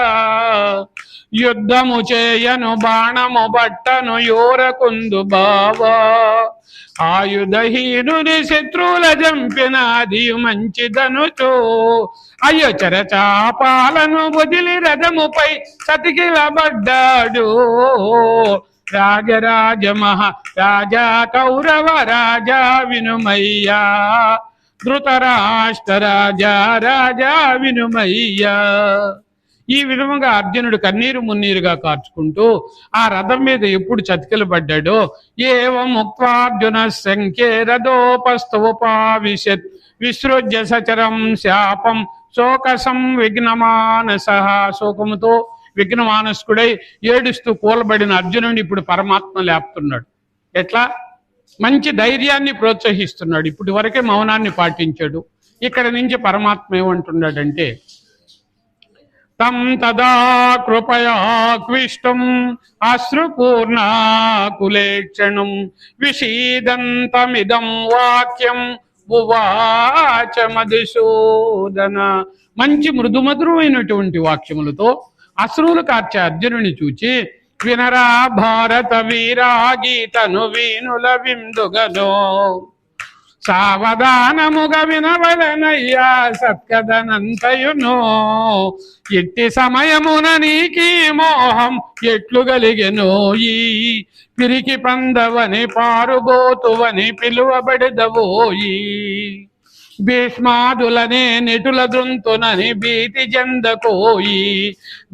యుద్ధము చేయను బాణము బట్టను యోరకుందు బావా ఆయుధహీనుని శత్రువుల జంపినాది మంచిదనుచో అయ్యో చరచాపాలను వదిలి రథముపై సతికిలబడ్డాడు రాజరాజ రాజా కౌరవ రాజా వినుమయ్యా ధృతరాష్ట్ర రాజా రాజా వినుమయ్యా. ఈ విధముగా అర్జునుడు కన్నీరు మున్నీరుగా కార్చుకుంటూ ఆ రథం మీద ఎప్పుడు చతికిలు పడ్డాడో ఏవం ముక్తార్జున సంఖ్యే రథోపస్తోపావిశత్ విసృజ్య సచరం శాపం శోక సంవిఘ్నమానస శోకముతో విఘ్నమానస్కుడై ఏడుస్తూ కూలబడిన అర్జునుడిని ఇప్పుడు పరమాత్మ లేపుతున్నాడు. ఎట్లా? మంచి ధైర్యాన్ని ప్రోత్సహిస్తున్నాడు. ఇప్పటి వరకే మౌనాన్ని పాటించాడు. ఇక్కడ నుంచి పరమాత్మ ఏమంటున్నాడంటే తం తదా కృపయా క్విష్టం అశ్రుపూర్ణాకులేక్షణం విషీదంతమిదం వాక్యం ఉవాచ మధుసూదన. మంచి మృదుమధురమైనటువంటి వాక్యములతో అశ్రువులు కార్చే అర్జునుని చూచి వినరా భారత వీరాగీతను వీనుల విందుగదో సావధానముగ వినవలనయ్యా సత్కదనంతయును ఎట్టి సమయమున నీకీ మోహం ఎట్లు గలిగెనో ఈ పిరికి పందవని పారుబోతువని పిలువబడదవోయి భీష్మాదులనే నెటుల దృంతునని భీతి చెందకోయి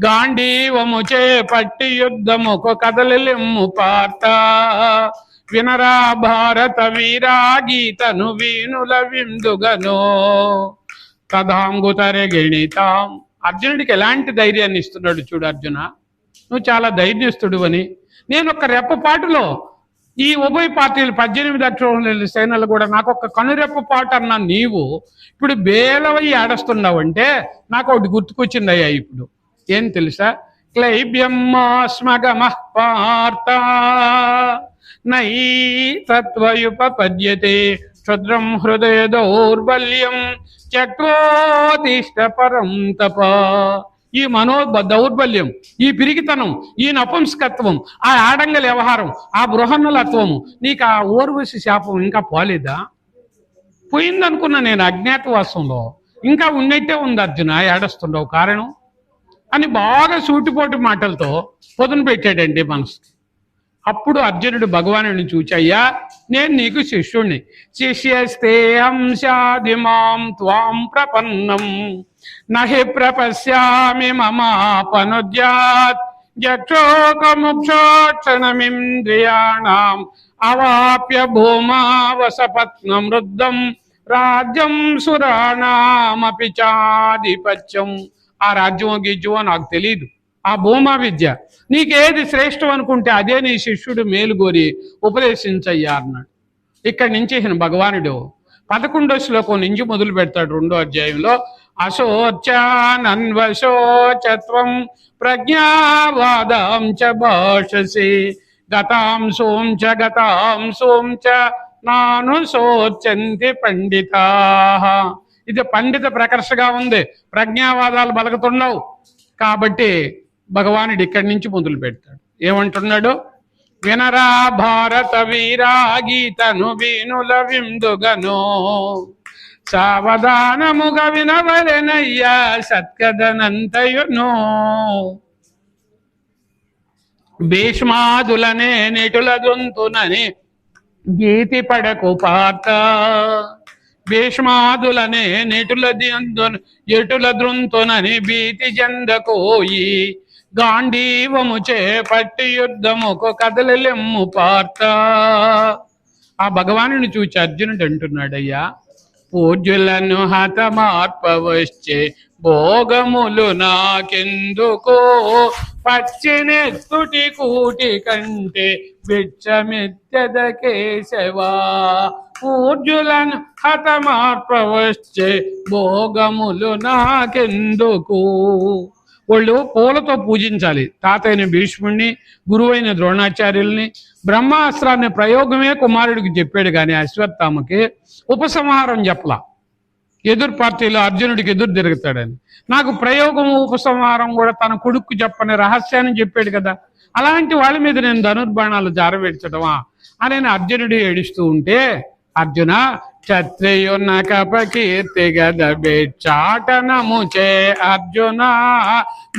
గాంధీవము చేపట్టి యుద్ధముకు కదలిమ్ము పార్త వినరా భారత వీరాగీతను వీనుల విందుగనో తదాంగుతరె గణితాం. అర్జునుడికి ఎలాంటి ధైర్యాన్ని ఇస్తున్నాడు చూడు. అర్జున, నువ్వు చాలా ధైర్యస్తుడు అని. నేను ఒక రెప్పపాటులో ఈ ఉభయ పార్టీలు 18 అక్షరాల సేనలు కూడా నాకు ఒక కనురెప్పపాటు అన్న నీవు ఇప్పుడు బేలవై ఆడస్తున్నావంటే నాకు ఒకటి గుర్తుకొచ్చిందయ్యా. ఇప్పుడు ఏం తెలుసా? క్లైబ్యమ్మాస్మగమః పార్త నై తత్వయుపపద్యతే క్షుద్రం హృదయ దౌర్బల్యం చక్రోతిష్ట పరం తప. ఈ దౌర్బల్యం, ఈ పిరిగితనం, ఈ నపుంసకత్వం, ఆ ఆడంగల వ్యవహారం, ఆ బృహన్నలత్వము నీకు ఆ ఓర్వశి శాపం ఇంకా పోలేదా? పోయిందనుకున్నా నేను అజ్ఞాతవాసంలో. ఇంకా ఉన్నట్టే ఉంది అర్జున, ఏడుస్తుండవు కారణం అని బాగా సూటిపోటు మాటలతో పొదును పెట్టాడండి మనసుకి. అప్పుడు అర్జునుడు భగవానుడిని చూచయ్యా, నేను నీకు శిష్యుణ్ణి. శిష్యస్తే హంసాదిమాం త్వాం ప్రపన్నం నహి ప్రపశ్యామి మమాపనుద్యాత్ జక్షోకముక్షోక్షణమింద్రియాణం అవాప్య భూమావసపత్నం వృద్ధం రాజ్యం సురాణామపి చాధిపత్యం. ఆ రాజ్యమో గిజ్యమో నాకు తెలీదు, ఆ భూమా విద్య నీకేది శ్రేష్టం అనుకుంటే అదే నీ శిష్యుడు మేలుగోరి ఉపదేశించయ్యా అన్నాడు. ఇక్కడి నుంచి భగవానుడు 11వ శ్లోకం నుంచి మొదలు పెడతాడు 2వ అధ్యాయంలో. అశోచానన్వశోచత్వం ప్రజ్ఞావాదాం చ భాషసి గతాం సోం చ నాను శోచంతి పండితాః. ఇది పండిత ప్రకర్షగా ఉంది, ప్రజ్ఞావాదాలు బలకుతున్నావు కాబట్టి భగవానుడు ఇక్కడి నుంచి మొదలు పెడతాడు. ఏమంటున్నాడు? వినరా భారత వీరాగీతను వీనుల విందుగనో సావధానముగ వినవలెనయ్యా సత్కదనంతయునో భీష్మాదులనే నెటుల దొంతునని భీతి పడకు పార్త. భీష్మాదులనే ఎటుల దృంతునని భీతి చెందకోయి గాంధీవము చేపట్టి యుద్ధముకు కదలెమ్ము పార్త. ఆ భగవానుని చూచి అర్జునుడు అంటున్నాడయ్యా, పూజ్యులను హతమార్పవచ్చే భోగములు నాకెందుకో పచ్చినెత్తుటి కూటి కంటే బిచ్చమెత్తద కేశవా. పూజ్యులను హతమార్పవచ్చే భోగములు నాకెందుకు. వాళ్ళు పూలతో పూజించాలి తాతయ్యన భీష్ముడిని, గురువైన ద్రోణాచార్యుల్ని. బ్రహ్మాస్త్రాన్ని ప్రయోగమే కుమారుడికి చెప్పాడు కానీ అశ్వత్థామకి ఉపసంహారం చెప్పలా. ఎదురు పార్టీలో అర్జునుడికి ఎదురు తిరుగుతాడని. నాకు ప్రయోగం ఉపసంహారం కూడా తన కొడుకు చెప్పని రహస్యాన్ని చెప్పాడు కదా, అలాంటి వాళ్ళ మీద నేను ధనుర్బాణాలు జారవేడ్చడమా అని అర్జునుడు ఏడుస్తూ ఉంటే, అర్జున క్షత్రియునకపకీర్తి గదబెచ్చాటనము చే అర్జున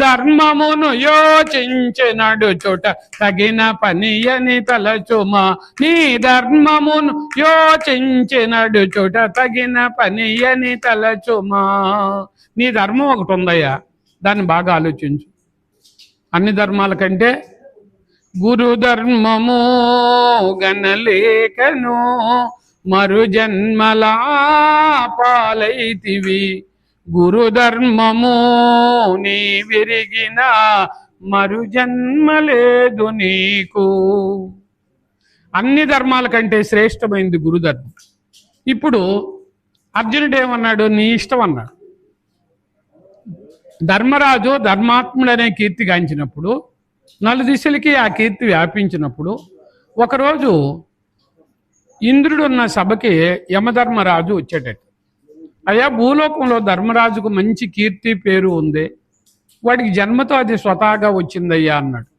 ధర్మమును యోచించినడు చోట తగిన పనియని తలచుమా. నీ ధర్మమును యోచించినడు చోట తగిన పనియని తలచుమా. నీ ధర్మం ఒకటి ఉందయ్యా, దాన్ని బాగా ఆలోచించు. అన్ని ధర్మాల కంటే గురు ధర్మము గణలేఖను మరు జన్మలా పాలైతివి. గురుధర్మము నీ విరిగిన మరు జన్మ లేదు నీకు. అన్ని ధర్మాల కంటే శ్రేష్టమైంది గురుధర్మం. ఇప్పుడు అర్జునుడు ఏమన్నాడు? నీ ఇష్టం అన్నాడు. ధర్మరాజు ధర్మాత్ముడనే కీర్తి గాంచినప్పుడు, నలుదిశలకి ఆ కీర్తి వ్యాపించినప్పుడు, ఒకరోజు ఇంద్రుడున్న సభకి యమధర్మరాజు వచ్చేటట్టు. అయ్యా, భూలోకంలో ధర్మరాజుకు మంచి కీర్తి పేరు ఉంది, వాడికి జన్మతో అది స్వతహాగా వచ్చిందయ్యా అన్నాడు.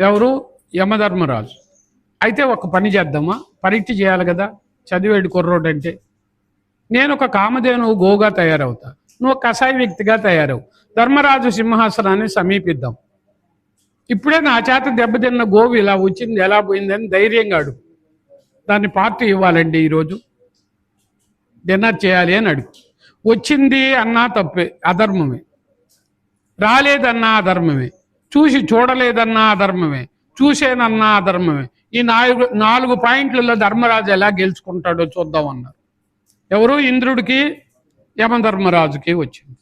ఎవరు? యమధర్మరాజు. అయితే ఒక పని చేద్దామా, పరీక్ష చేయాలి కదా చదివేడు కుర్రోడు అంటే. నేను ఒక కామధేనువు గోగా తయారవుతా, నువ్వు కషాయ వ్యక్తిగా తయారవు. ధర్మరాజు సింహాసనాన్ని సమీపిద్దాం. ఇప్పుడే నా చేత దెబ్బతిన్న గోవు ఇలా వచ్చింది, ఎలా పోయిందని ధైర్యంగా అడుగు. దాన్ని పార్టీ ఇవ్వాలండి, ఈరోజు డిన్నర్ చేయాలి అని అడుగు. వచ్చింది అన్నా తప్పే, అధర్మమే. రాలేదన్నా అధర్మమే. చూసి చూడలేదన్నా అధర్మమే. చూసేనన్నా అధర్మమే. ఈ నాలుగు పాయింట్లలో ధర్మరాజు ఎలా గెలుచుకుంటాడో చూద్దాం అన్నారు. ఎవరు? ఇంద్రుడికి యమధర్మరాజుకి వచ్చింది.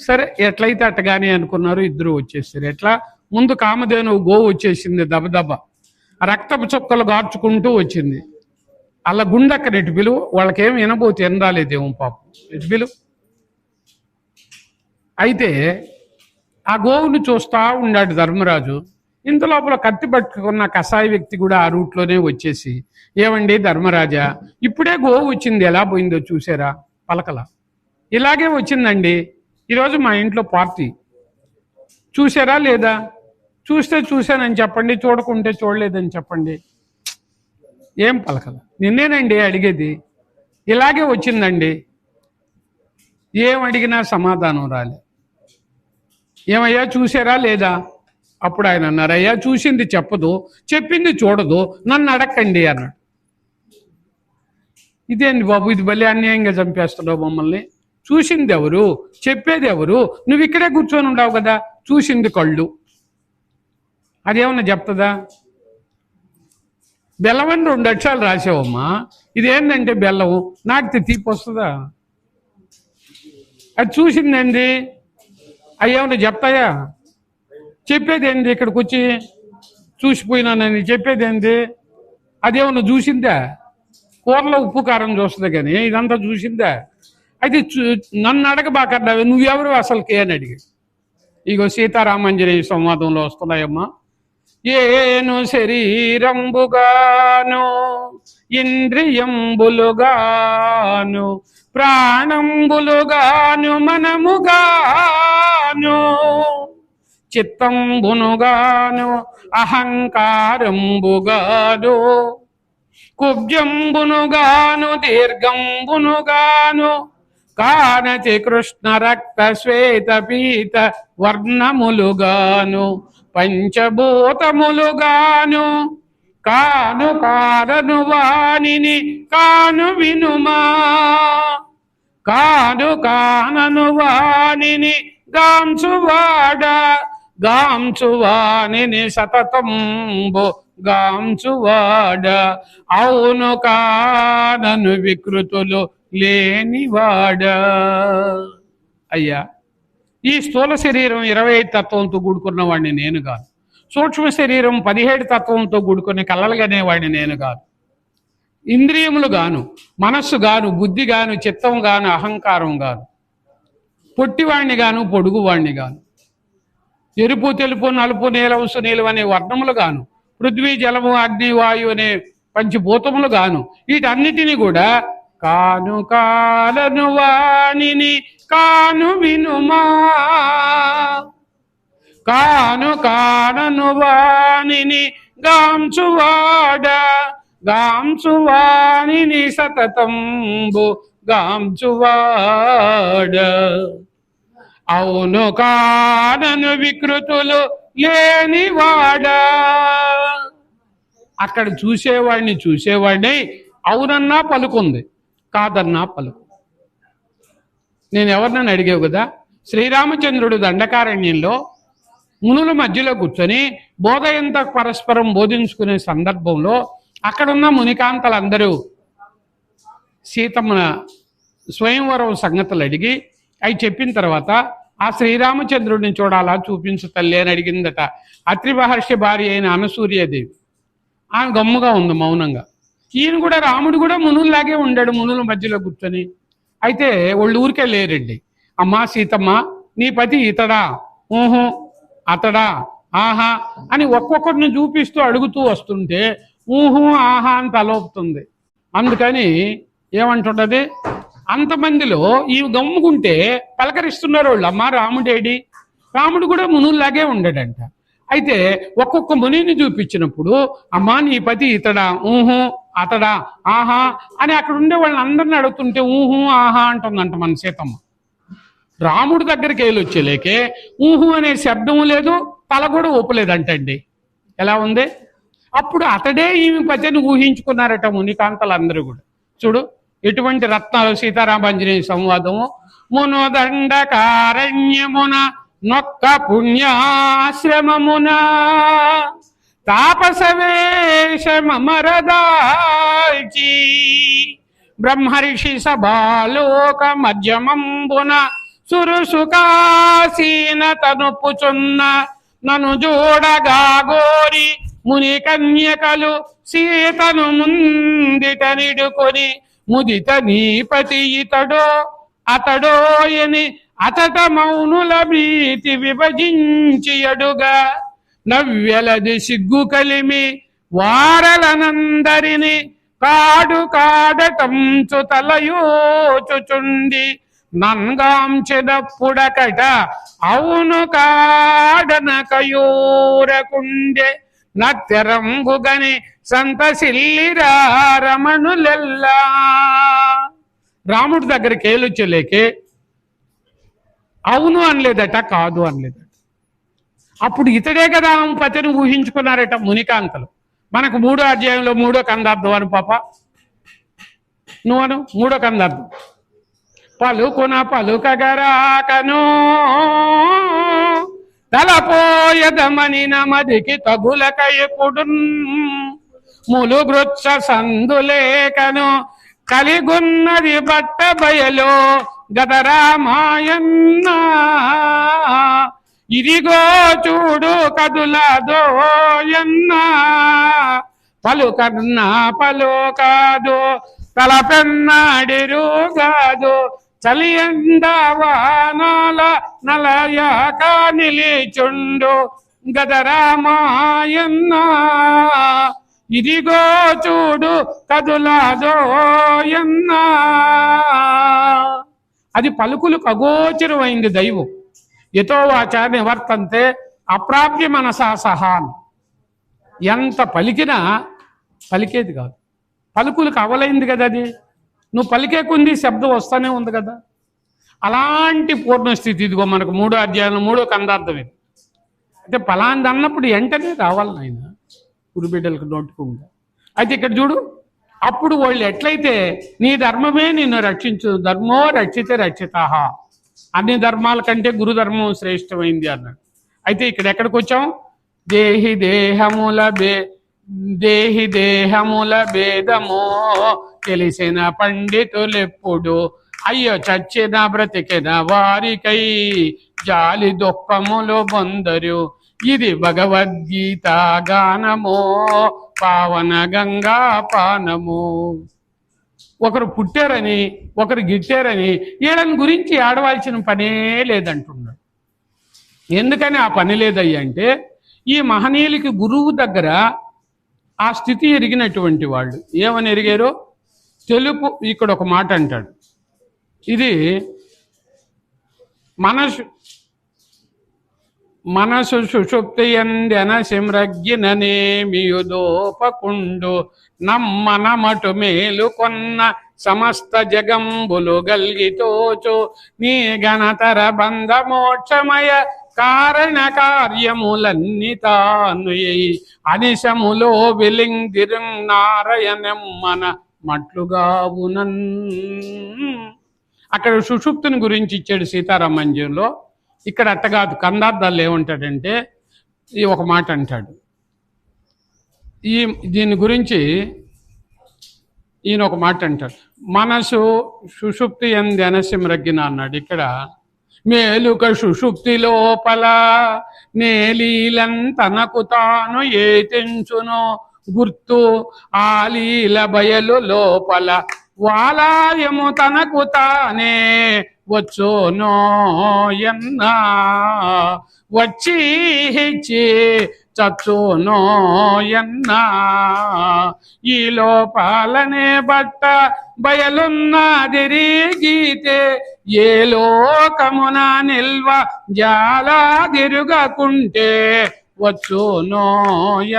సరే, ఎట్లయితే అట్టగాని అనుకున్నారు. ఇద్దరు వచ్చేసారు. ఎట్లా? ముందు కామధేనువు గోవు వచ్చేసింది, దబదబ రక్తపు చుక్కలు గార్చుకుంటూ వచ్చింది. అలా గుండెక్కడ ఎటు పిలువు, వాళ్ళకేం వినబోతే ఎనరాలేదేమో పాపం, ఎటు పిలువు. అయితే ఆ గోవును చూస్తా ఉన్నాడు ధర్మరాజు. ఇంత లోపల కత్తి పట్టుకున్న కషాయ వ్యక్తి కూడా ఆ రూట్లోనే వచ్చేసి, ఏమండి ధర్మరాజా, ఇప్పుడే గోవు వచ్చింది, ఎలా పోయిందో చూసారా? పలకల. ఇలాగే వచ్చిందండి, ఈరోజు మా ఇంట్లో పార్టీ, చూసారా లేదా? చూస్తే చూశానని చెప్పండి, చూడకుంటే చూడలేదని చెప్పండి. ఏం పలకల. నిన్నేనండి అడిగేది, ఇలాగే వచ్చిందండి. ఏం అడిగినా సమాధానం రాలే. ఏమయ్యా చూసారా లేదా? అప్పుడు ఆయన అన్నారు, అయ్యా చూసింది చెప్పదు, చెప్పింది చూడదు, నన్ను అడక్కండి అన్నాడు. ఇదేంది బాబు, ఇది భలే అన్యాయంగా చంపేస్తున్నావు మమ్మల్ని. చూసింది ఎవరు, చెప్పేది ఎవరు? నువ్వు ఇక్కడే కూర్చొని ఉండవు కదా. చూసింది కళ్ళు, అదేమన్నా చెప్తుందా? బెల్లం అని 2 అక్షరాలు రాసావమ్మా, ఇదేంటంటే బెల్లము, నాకు తీపి వస్తుందా? అది చూసిందేంది, అయ్యేమన్నా చెప్తాయా? చెప్పేది ఏంది? ఇక్కడికి వచ్చి చూసిపోయినానని చెప్పేది ఏంది? అదేమన్నా చూసిందా? కూరలో ఉప్పు కారం చూస్తుంది కానీ ఇదంతా చూసిందా? అయితే నన్ను అడగబాకన్నావే, నువ్వెవరు అసలుకి అని అడిగాడు. ఇగో సీతారామాంజనేయ సంవాదంలో వస్తున్నాయమ్మా. ఏను శరీరంబుగాను ఇంద్రియంబులుగాను ప్రాణంబులుగాను మనముగాను చిత్తంబునుగాను అహంకారంబుగాను కుబ్జంబునుగాను దీర్ఘంబునుగాను కానతి కృష్ణ రక్త శ్వేత పీత వర్ణములుగాను పంచభూతములుగాను కాను కారను వాణిని కాను వినుమా. కాను కానను వాణిని గాంచువాడ గాంచువాణిని సతతంబు గాంచువాడ అవును కానను వికృతులు లేనివాడ. అయ్యా, ఈ స్థూల శరీరం 25 తత్వంతో కూడుకున్న వాడిని నేను కాదు. సూక్ష్మ శరీరం 17 తత్వంతో కూడుకుని కలలుగనే వాడిని నేను కాదు. ఇంద్రియములు గాను, మనస్సు గాను, బుద్ధి గాను, చిత్తం గాను, అహంకారం గాను, పొట్టివాణ్ణి గాను, పొడుగువాణ్ణి గాను, ఎరుపు తెలుపు నలుపు నీలవుసు నీలం అనే వర్ణములు గాను, పృథ్వీ జలము అగ్ని వాయు అనే పంచభూతములు గాను, వీటన్నిటినీ కూడా కాను కాలను వాణిని కాను వినుమా, కాను కానను వాణిని గాంచువాడ, గాంచువాణిని సతతంబు గాంచువాడ. అవును కానను వికృతులు లేనివాడా. అక్కడ చూసేవాడిని అవునన్నా పలుకుంది, కాదన్నా పలుకు. నేను ఎవరినని అడిగావు కదా, శ్రీరామచంద్రుడు దండకారణ్యంలో మునుల మధ్యలో కూర్చొని బోధయంత పరస్పరం బోధించుకునే సందర్భంలో అక్కడున్న మునికాంతలందరూ సీతమ్మ స్వయంవరం సంగతులు అడిగి అవి చెప్పిన తర్వాత ఆ శ్రీరామచంద్రుడిని చూడాలా, చూపించు తల్లి అని అడిగిందట అత్రి మహర్షి భార్య అయిన అనసూర్యదేవి. ఆమె గమ్ముగా ఉంది మౌనంగా. ఈయన కూడా రాముడు కూడా మునుల్లాగే ఉండాడు, మునుల మధ్యలో కూర్చొని. అయితే వాళ్ళు ఊరికే లేరండి. అమ్మా సీతమ్మ, నీ పతి ఇతడా, ఊహు అతడా, ఆహా అని ఒక్కొక్కరిని చూపిస్తూ అడుగుతూ వస్తుంటే ఊహు ఆహా అని తలోపుతుంది. అందుకని ఏమంటుంటది, అంతమందిలో ఈ గమ్ముకుంటే పలకరిస్తున్నారు వాళ్ళు. అమ్మ రాముడేడి, రాముడు కూడా మునుల్లాగే ఉండడంట. అయితే ఒక్కొక్క మునిని చూపించినప్పుడు అమ్మా నీ పతి ఇతడా, ఊహు అతడా, ఆహా అని అక్కడ ఉండే వాళ్ళని అందరిని అడుగుతుంటే ఊహు ఆహా అంటుందంట మన సీతమ్మ. రాముడి దగ్గరికి వెళ్ళొచ్చేలేకే ఊహు అనే శబ్దము లేదు, తల కూడా ఊపలేదంటండి. ఎలా ఉంది? అప్పుడు అతడే ఈమె పతిని ఊహించుకున్నారట మునికాంతలందరూ కూడా. చూడు ఎటువంటి రత్నాలు సీతారామాంజనేయ సంవాదము. మునోదండకారణ్యమున నొక్క పుణ్యాశ్రమమున తాపసవేషమరదాల్చి బ్రహ్మర్షి సభాలోక మధ్యమంబున సురుసుకాసీన తనుపుచున్న నను చూడగా గోరి ముని కన్యకలు సీతను ముందిట నిడుకొని ముదిత నీపతి ఇతడో అతడోయని అతట మౌనుల భీతి విభజించి అడుగా నవ్యలది సిగ్గు కలిమి వారలనందరిని కాడు కాడటంచు తలయోచుచుండి నంగాంచెదప్పుడకట అవును కాడనకయూరకుండే నత్తెరంబుగని సంతసిల్లిరా రమణులెల్లా. రాముడి దగ్గరికి ఏలుచ్చలేకే అవును అనలేదట, కాదు అనలేదట. అప్పుడు ఇతడే కదా ఆమె పతిని ఊహించుకున్నారట మునికాంతలు. మనకు 3వ అధ్యాయంలో 3వ కందార్థం అని పాప నువ్వను 3వ కందార్థం. పలుకున పలుకగరాకను తలపోయదమని నమదికి తగులకయకుడు ములుగృత్స సందులేకను కలిగున్నది బట్ట బయలో గదరామాయన్న. ఇదిగో చూడు కదులదోయన్న పలుకన్నా పలుకాదు తలపెన్నాడిరుగాదు చలియందవానాల నలయాక నిలిచుండు గదరామాయన్న. ఇదిగో చూడు కదులదోయన్న. అది పలుకులకు అగోచరమైంది దైవం. యతో వాచ నివర్తంతే అప్రాప్య మనసా సహాన్. ఎంత పలికినా పలికేది కాదు, పలుకులకు అవలైంది కదా అది. నువ్వు పలికేకుంది శబ్దం వస్తూనే ఉంది కదా. అలాంటి పూర్ణస్థితి ఇదిగో మనకు 3వ అధ్యాయంలో 3వ కందార్థం ఇది. అయితే ఫలాంది అన్నప్పుడు వెంటనే రావాలి నాయన గురుబిడ్డలకు నోటుకుందా. అయితే ఇక్కడ చూడు, అప్పుడు వాళ్ళు ఎట్లయితే నీ ధర్మమే నిన్ను రక్షించు, ధర్మో రక్షితే రక్షితాహ, అన్ని ధర్మాల కంటే గురుధర్మం శ్రేష్టమైంది అన్నాడు. అయితే ఇక్కడ ఎక్కడికి వచ్చాం? దేహి దేహముల భేదమో తెలిసిన పండితులెప్పుడు అయ్యో చచ్చిన బ్రతికిన వారికై జాలి దుఃఖములు పొందరు. ఇది భగవద్గీత గానమో పావన గంగా పానము. ఒకరు పుట్టారని ఒకరు గిట్టారని వీళ్ళని గురించి ఆడవలసిన పనే లేదంటున్నాడు. ఎందుకని ఆ పని లేదయ్యా అంటే, ఈ మహనీయులకి గురువు దగ్గర ఆ స్థితి ఎరిగినటువంటి వాళ్ళు ఏమని ఎరిగారు? తెలుపు. ఇక్కడ ఒక మాట అంటాడు, ఇది మనసు సుషుప్తి ఎందెన సిమ్రగ్గిననేమియుదోపకుండు నమ్మనమటు మేలు కొన్న సమస్త జగంబులు గల్గితోచు నీ గణతర బంధ మోక్షమయ కారణ కార్యములన్నీ తాను అనిశములో విలింగిరుం నారాయణమ్మన మట్లుగావునన్. అక్కడ సుషుప్తిని గురించి ఇచ్చాడు సీతారామంజంలో. ఇక్కడ అట్టగాదు, కందార్థాలు ఏమంటాడంటే ఈ ఒక మాట అంటాడు. దీని గురించి ఈయన ఒక మాట అంటాడు, మనసు సుషుప్తి ఎందు అనసిమ్రగ్గిన అన్నాడు. ఇక్కడ మేలుక సుషుప్తి లోపల నేలీలం తనకు తాను ఏ తెంచునో గుర్తు ఆలీల బయలు లోపల వాలాయము తనకు తానే వచ్చోనో ఎన్నా వచ్చి హెచ్చి చచ్చోనో ఎన్నా ఈ లోపాలనే బట్ట బయలున్నదిరిగితే ఏ లోకమున నిల్వ జాలా తిరుగకుంటే వచ్చోనో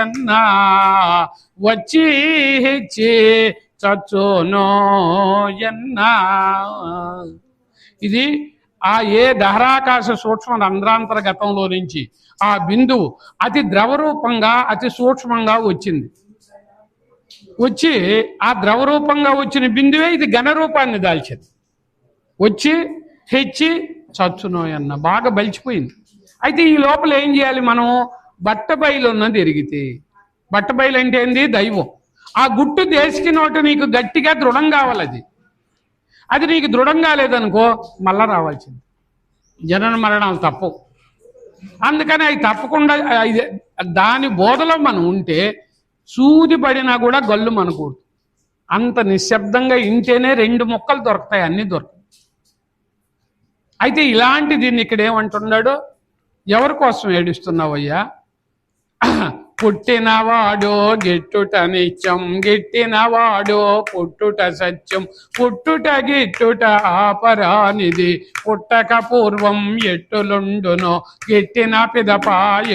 ఎన్నా వచ్చి హెచ్చి చచ్చోనో ఎన్నా. ఇది ఆ ఏ దహరాకాశ సూక్ష్మ రంధ్రాంతర్గతంలో నుంచి ఆ బిందువు అతి ద్రవరూపంగా అతి సూక్ష్మంగా వచ్చింది. వచ్చి ఆ ద్రవరూపంగా వచ్చిన బిందువే ఇది ఘనరూపాన్ని దాల్చింది. వచ్చి హెచ్చి చచ్చునో అన్న బాగా బలిచిపోయింది. అయితే ఈ లోపల ఏం చేయాలి మనం? బట్టబయలు ఉన్నది ఎరిగితే, బట్టబయలు అంటే ఏంది? దైవం. ఆ గుట్టు దేశకి నోటు నీకు గట్టిగా దృఢం కావాలి. అది నీకు దృఢం కాలేదనుకో మళ్ళా రావాల్సింది. జనన మరణాలు తప్పు. అందుకని అవి తప్పకుండా దాని బోధలో మనం ఉంటే సూది పడినా కూడా గల్లు మనకూడదు. అంత నిశ్శబ్దంగా ఇంటేనే 2 ముక్కలు దొరుకుతాయి, అన్నీ దొరకవు. అయితే ఇలాంటి దీన్ని ఇక్కడ ఏమంటున్నాడు? ఎవరి కోసం ఏడుస్తున్నావయ్యా? పుట్టినవాడో గిట్టుట నిత్యం, గిట్టినవాడో పుట్టుట సత్యం, పుట్టుట గిట్టుట ఆపరానిది, పుట్టక పూర్వం ఎట్టులుండునో, గిట్టిన పిదప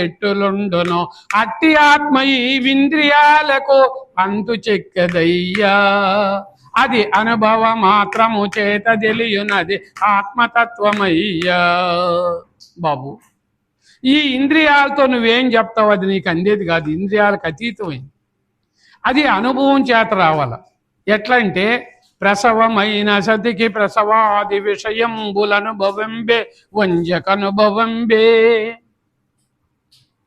ఎట్టులుండునో, అట్టి ఆత్మ ఈ వింద్రియాలకు అంతు చెక్కదయ్యా, అది అనుభవ మాత్రము చేత తెలియునది ఆత్మతత్వమయ్యా. బాబు, ఈ ఇంద్రియాలతో నువ్వేం చెప్తావు? అది నీకు అందేది కాదు, ఇంద్రియాలకు అతీతమైంది. అది అనుభవం చేత రావాల. ఎట్లా అంటే ప్రసవమైన సతికి ప్రసవాది విషయంబులనుభవంబే వంజకనుభవంబే,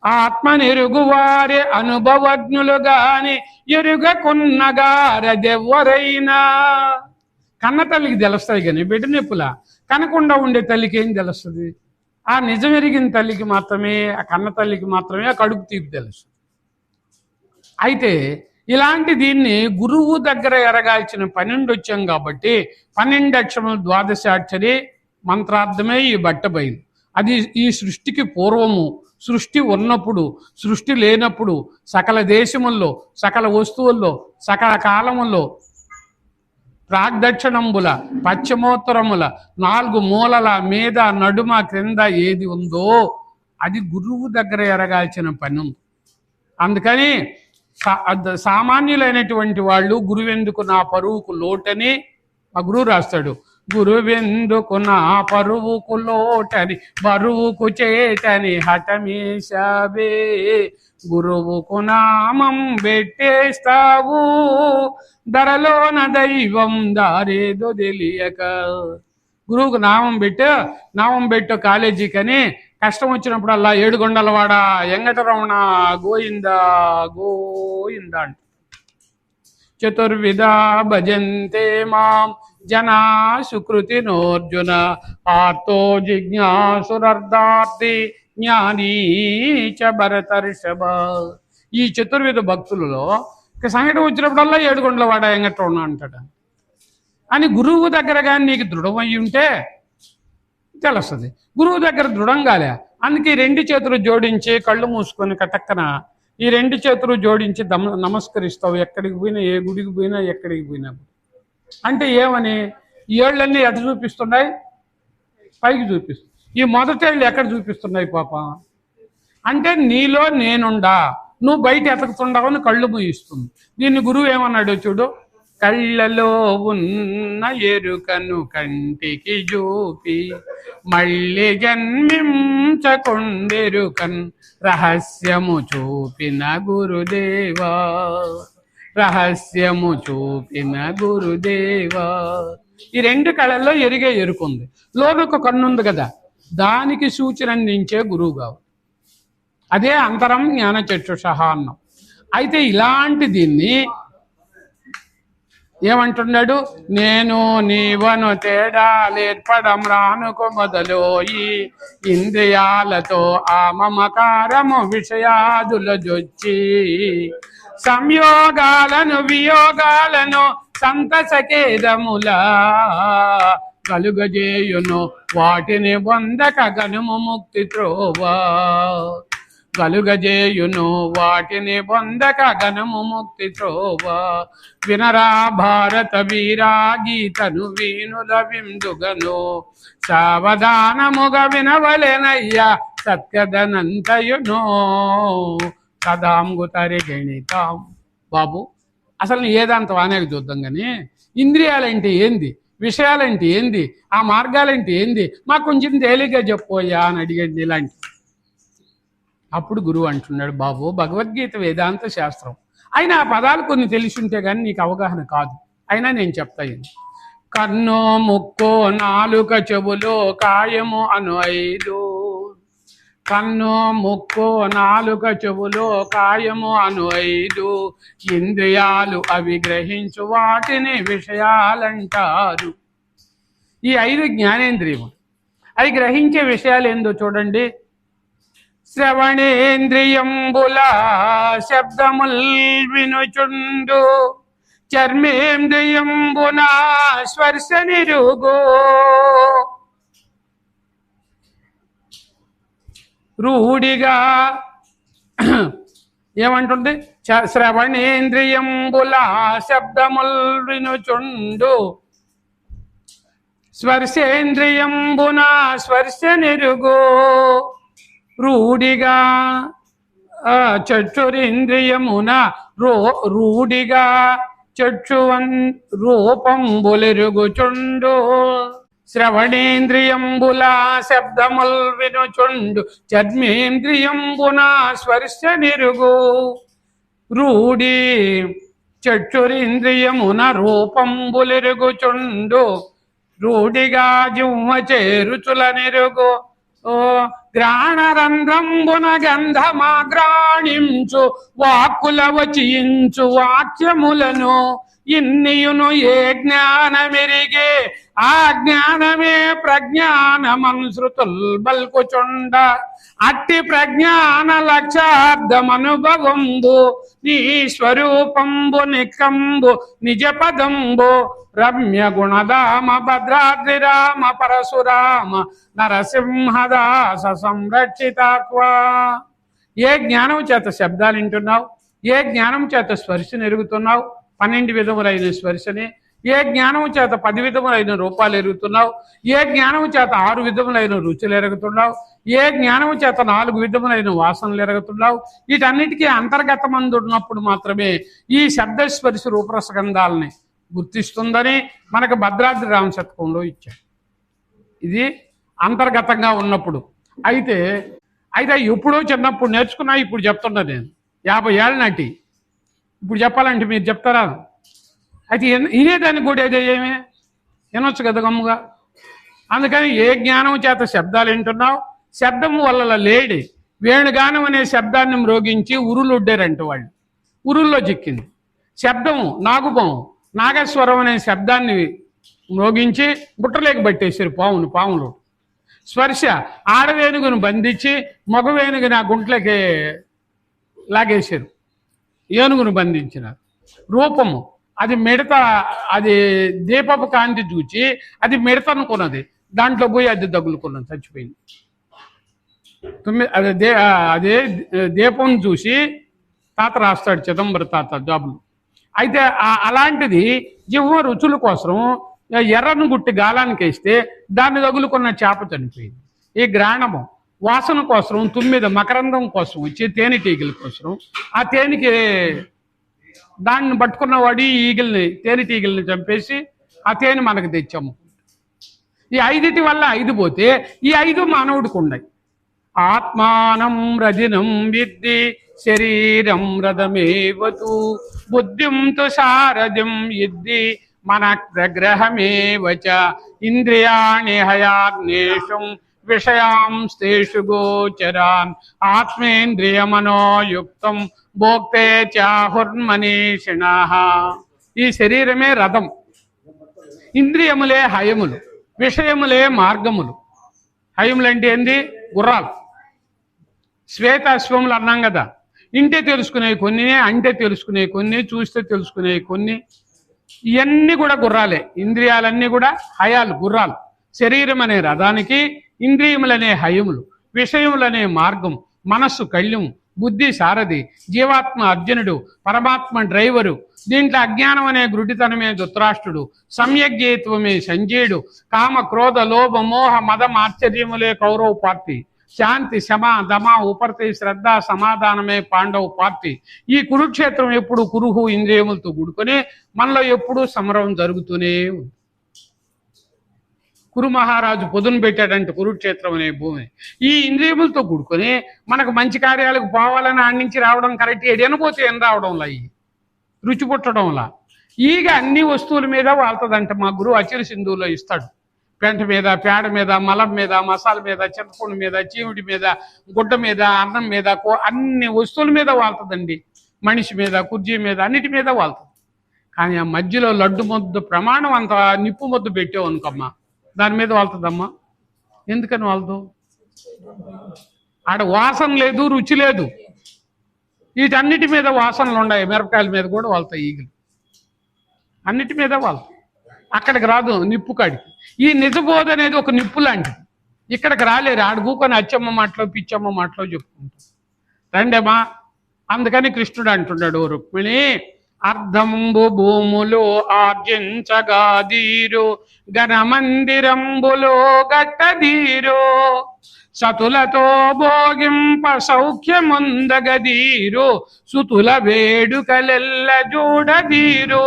ఆత్మనెరుగువారే అనుభవజ్ఞులు గాని ఎరుగకున్నగారదెవ్వరైనా. కన్న తల్లికి తెలుస్తాయి కానీ బిడ్డ నొప్పుల కనకుండా ఉండే తల్లికి ఏం తెలుస్తుంది? ఆ నిజం ఎరిగిన తల్లికి మాత్రమే, ఆ కన్న తల్లికి మాత్రమే ఆ కడుపు తీపి తెలుస్తుంది. అయితే ఇలాంటి దీన్ని గురువు దగ్గర ఎరగాల్సిన 12 వచ్చాం కాబట్టి 12 అక్షరములు ద్వాదశాక్షరి మంత్రార్థమే ఈ బట్టబయలు. అది ఈ సృష్టికి పూర్వము, సృష్టి ఉన్నప్పుడు, సృష్టి లేనప్పుడు, సకల దేశముల్లో, సకల వస్తువుల్లో, సకల కాలముల్లో, ప్రాగ్దక్షిణంబుల పశ్చిమోత్తరముల 4 మూలల మీద నడుమ క్రింద ఏది ఉందో అది గురువు దగ్గర ఎరగాల్సిన పని ఉంది. అందుకని సామాన్యులైనటువంటి వాళ్ళు గురువెందుకు నా పరువుకు లోటని మా గురువు రాస్తాడు. గురువెందుకు నా పరువుకు లోటని బరువుకు చేటని హఠమేశావే, గురువుకు నామం పెట్టేస్తావు ధరలోన దైవం దారేదో తెలియక. గురువుకు నామం పెట్టు కాలేజీకని కష్టం వచ్చినప్పుడల్లా 7 కొండలవాడ వెంకటరమణ గోయిందా గోయిందా అంట. చతుర్విధ భజంతే మాం జనా సుకృతి నోర్జున, ఆర్తో జిజ్ఞాసురర్ధార్థి జ్ఞానీ చ భరతర్షభ. ఈ చతుర్విధ భక్తులలో సంఘటన వచ్చినప్పుడల్లా 7 కొండలవాడ వెంకటరమణ అంటాడు అని గురువు దగ్గర కానీ నీకు దృఢమై ఉంటే తెలుస్తుంది. గురువు దగ్గర దృఢం కాలే, అందుకే 2 చేతులు జోడించి కళ్ళు మూసుకొని కటక్కన ఈ 2 చేతులు జోడించి నమస్కరిస్తావు. ఎక్కడికి పోయినా, ఏ గుడికి పోయినా, ఎక్కడికి పోయినా అంటే ఏమని? ఈ ఏళ్ళన్నీ ఎటు చూపిస్తున్నాయి? పైకి చూపిస్తుంది. ఈ మొదటేళ్ళు ఎక్కడ చూపిస్తున్నాయి పాపం? అంటే నీలో నేనుండా, నువ్వు బయట ఎతకుతుండవని కళ్ళు మూయిస్తుంది. దీన్ని గురువు ఏమన్నాడు చూడు, కళ్ళలో ఉన్న ఎరుకను కంటికి చూపి మళ్ళీ జన్మించకొండెరుకన్ రహస్యము చూపిన గురుదేవా, రహస్యము చూపిన గురుదేవా. ఈ రెండు కళల్లో ఎరిగే ఎరుకుంది, లోనొక కన్నుంది కదా, దానికి సూచన అందించే గురువు కావు. అదే అంతరం జ్ఞాన చక్షుషః అన్నాం. అయితే ఇలాంటి దీన్ని ఏమంటున్నాడు? నేను నీవను తేడాలేర్పడం రానుకు మొదలోయి ఇంద్రియాలతో ఆ మమకారము విషయాదుల జొచ్చి సంయోగాలను వియోగాలను సంతసకేదములా కలుగజేయును వాటిని పొందక గనుము ముక్తి త్రోవా, కలుగజేయును వాటిని పొందక గనుము ముక్తి త్రోవా. వినరా భారత వీరా గీతను వీనుల విందుగను సావధానముగ వినవలెనయ్యా సత్యదనంతయునో కదాంగుతరి గణితాం. బాబు అసలు ఏదంత అనేది చూద్దాం కానీ, ఇంద్రియాలంటే ఏంది, విషయాలంటే ఏంది, ఆ మార్గాలంటే ఏంది, మాకు కొంచెం తేలిగ్గా చెప్పోయా అని అడిగండి ఇలాంటి. అప్పుడు గురువు అంటున్నాడు, బాబు భగవద్గీత వేదాంత శాస్త్రం, అయినా ఆ పదాలు కొన్ని తెలిసి ఉంటే కానీ నీకు అవగాహన కాదు. అయినా నేను చెప్తాను. కన్ను ముక్కు నాలుక చెవులు కాయము అను ఐదు, కన్ను ముక్కు నాలుక చెవులు కాయము అను ఐదు ఇంద్రియాలు అవి గ్రహించు వాటిని విషయాలంటారు. ఈ ఐదు జ్ఞానేంద్రియము, అవి గ్రహించే విషయాలు ఏందో చూడండి. శ్రవణేంద్రియంబుల శబ్దముల్ వినుచుండు, చర్మేంద్రియంబున స్పర్శ నిరుగు, రూఢిగా ఏమంటుంది? శ్రవణేంద్రియంబుల శబ్దముల్ వినుచుండు, స్పర్శేంద్రియంబున స్పర్శ నిరుగు, రూఢిగా చక్షురింద్రియమున రూఢిగా చక్షువన్ రూపంబులెరుగుచుండు, శ్రవణేంద్రియంబుల శబ్దముల్ వినుచుండు, చర్మేంద్రియంబున స్పర్శ నిరుగు, రూఢి చక్షురింద్రియమున రూపంబులెరుగుచుండు, రూఢిగా జిహ్వ చేరుచుల నిరుగు, గ్రాణరంధ్రంబున గంధమాగ్రాణించు వాక్కుల వచించు వాక్యములను ఇన్నియును ఏ జ్ఞానమెరిగే ఆ జ్ఞానమే ప్రజ్ఞానమనుసృతుల్ బల్కుచుండ, అట్టి ప్రజ్ఞాన లక్ష్యార్థమనుభవంబు నీ స్వరూపంబు నికంబు నిజ పదంబు రమ్య గుణధామ భద్రాద్రి రామ పరశురామ నరసింహదాస సంరక్షితాక్వా. ఏ జ్ఞానం చేత శబ్దాలు వింటున్నావు, ఏ జ్ఞానం చేత స్పర్శను ఎరుగుతున్నావు, 12 విధములైన స్పర్శని, ఏ జ్ఞానం చేత 10 విధములైన రూపాలు ఎరుగుతున్నావు, ఏ జ్ఞానం చేత 6 విధములైన రుచులు ఎరుగుతున్నావు, ఏ జ్ఞానం చేత 4 విధములైన వాసనలు ఎరుగుతున్నావు. వీటన్నిటికీ అంతర్గతమందు ఉన్నప్పుడు మాత్రమే ఈ శబ్దస్పర్శ రూపరసగంధాలని గుర్తిస్తుందని మనకు భద్రాద్రి రామ శతకంలో ఇచ్చాడు. ఇది అంతర్గతంగా ఉన్నప్పుడు. అయితే ఎప్పుడో చిన్నప్పుడు నేర్చుకున్నా, ఇప్పుడు చెప్తున్నా నేను 50 ఏళ్ళ నాటి. ఇప్పుడు చెప్పాలంటే మీరు చెప్తారా? అయితే ఇదేదానికి కూడా ఏమే వినొచ్చు కదా గమ్ముగా. అందుకని ఏ జ్ఞానం చేత శబ్దాలు వింటున్నావు, శబ్దము వల్ల లేడి వేణుగానం అనే శబ్దాన్ని మ్రోగించి ఉరులుడ్డారంట వాళ్ళు, ఉరుల్లో చిక్కింది. శబ్దము నాగుపాము, నాగస్వరం అనే శబ్దాన్ని మ్రోగించి బుట్టలేక పట్టేశారు పాములు. స్పర్శ ఆడవేనుగును బంధించి మగవేనుగుని ఆ గుంట్లకి లాగేశారు, ఏనుగును బంధించినారు. రూపము అది మిడత, అది దీపపు కాంతి చూచి అది మిడత అనుకున్నది, దాంట్లో పోయి అది తగులుకున్నది, చచ్చిపోయింది. అదే దీపం చూసి తాత రాస్తాడు, చిదంబర తాత జాబులు. అయితే అలాంటిది జిహ్వ రుచుల కోసం ఎర్రను గుట్టి గాలానికి వేస్తే దాన్ని తగులుకున్న చేప చనిపోయింది. ఈ గ్రాణము వాసన కోసం, తుమ్మిద మకరందం కోసం వచ్చి తేనెటీగల కోసం ఆ తేనెకి దాన్ని పట్టుకున్నవాడు ఈ ఈగిల్ని తేనెటీగల్ని చంపేసి ఆ తేనె మనకు తెచ్చాము. ఈ 5 వల్ల 5 పోతే ఈ 5 మానవుడికి ఉన్నాయి. ఆత్మానం రజినం విద్ది శరీరం రథమేవతు బుద్ధిం తు సారథిం విద్ది మన ప్రగ్రహమేవచ ఇంద్రియాణి హయాగ్నేషం విషయాంస్తేషు గోచరాన్ ఆత్మేంద్రియమనోయుక్తం భోక్తే చాహుర్మనీషిణః. ఈ శరీరమే రథం, ఇంద్రియములే హయములు, విషయములే మార్గములు. హయములు అంటే ఏంది? గుర్రాలు. శ్వేతాశ్వములు అన్నాం కదా. ఇంటే తెలుసుకునే కొన్ని, అంటే తెలుసుకునే కొన్ని, చూస్తే తెలుసుకునే కొన్ని, ఇవన్నీ కూడా గుర్రాలే. ఇంద్రియాలన్నీ కూడా హయాలు, గుర్రాలు. శరీరం అనే రథానికి ఇంద్రియములనే హయములు, విషయములనే మార్గం, మనస్సు కళ్యం, బుద్ధి సారథి, జీవాత్మ అర్జునుడు, పరమాత్మ డ్రైవరు. దీంట్లో అజ్ఞానం అనే గురుడితనమే ధృతరాష్ట్రుడు, సమ్యజ్ఞేత్వమే సంజయుడు, కామ క్రోధ లోభ మోహ మదం ఆశ్చర్యములే కౌరవ పార్టీ, శాంతి శమ దమ ఉపరతి శ్రద్ధ సమాధానమే పాండవ పార్టీ. ఈ కురుక్షేత్రం ఎప్పుడు కురుహు ఇంద్రియములతో కూడుకొని మనలో ఎప్పుడూ సమరం జరుగుతూనే ఉంది. కురు మహారాజు పొదును పెట్టాడంటే కురుక్షేత్రం అనే భూమి ఈ ఇంద్రియములతో కూడుకొని మనకు మంచి కార్యాలకు పోవాలని ఆడి నుంచి రావడం కరెక్ట్. ఎడనపోతే ఏం రావడంలా, ఈ రుచి పుట్టడంలా ఈగ అన్ని వస్తువుల మీద వాళ్తుందంట. మా గురువు అచిర సింధువులో ఇస్తాడు. పెంట మీద, పేడ మీద, మలం మీద, మసాల మీద, చింతపండు మీద, చీమిడి మీద, గుడ్డ మీద, అన్నం మీద, అన్ని వస్తువుల మీద వాళ్తుందండి. మనిషి మీద, కుర్జీ మీద, అన్నిటి మీద వాళ్తుంది. కానీ ఆ మధ్యలో లడ్డు ముద్దు ప్రమాణం అంత నిప్పు ముద్దు పెట్టావు అనుకమ్మా, దాని మీద వాళ్తుందమ్మా. ఎందుకని వాళ్తూ? ఆడ వాసన లేదు, రుచి లేదు. వీటన్నిటి మీద వాసనలు ఉన్నాయి. మిరపకాయల మీద కూడా వాళ్తాయి ఈగలు. అన్నిటి మీద వాళ్తాయి. అక్కడికి రాదు, నిప్పు కాడికి. ఈ నిజబోధ అనేది ఒక నిప్పు లాంటిది. ఇక్కడికి రాలేరు. ఆడుకోకొని అచ్చమ్మ మాటలో పిచ్చమ్మ మాటలో చెప్పుకుంటారు. రండేమా. అందుకని కృష్ణుడు అంటున్నాడు, రుక్మిణి అర్ధంబు భూములు ఆర్జించగాదీరు గణమందిరంబులో గట్టదీరు సతులతో భోగింప సౌఖ్యముందగదీరు సుతుల వేడుకలెల్ల జూడదీరు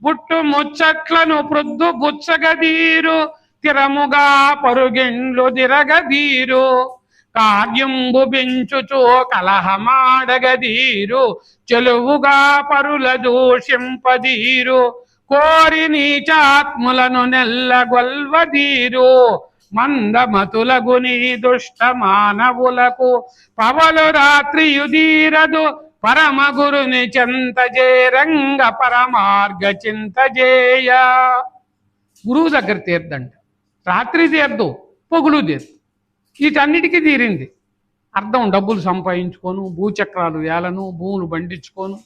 బుట్టు ముచ్చట్లను ప్రొద్దు బుచ్చగదీరు తిరముగా పరుగిండ్లు దిరగదీరు కార్యంబు పెంచుచు కలహమాడగదీరు చెలువుగా పరుల దూషింపదీరు కోరి నీచాత్ములను నెల్లగొల్వదీరు మందమతులగుని దుష్ట మానవులకు పవలు రాత్రియుదీరదు పరమ గురుని చింతజేరంగ పరమార్గ చింతజేయ. గురువు దగ్గర తీర్థంట. రాత్రి తీర్థం, పొగులు తీర్థం. వీటన్నిటికీ తీరింది. అర్థం డబ్బులు సంపాదించుకోను, భూచక్రాలు వేలను, భూములు బండించుకోను,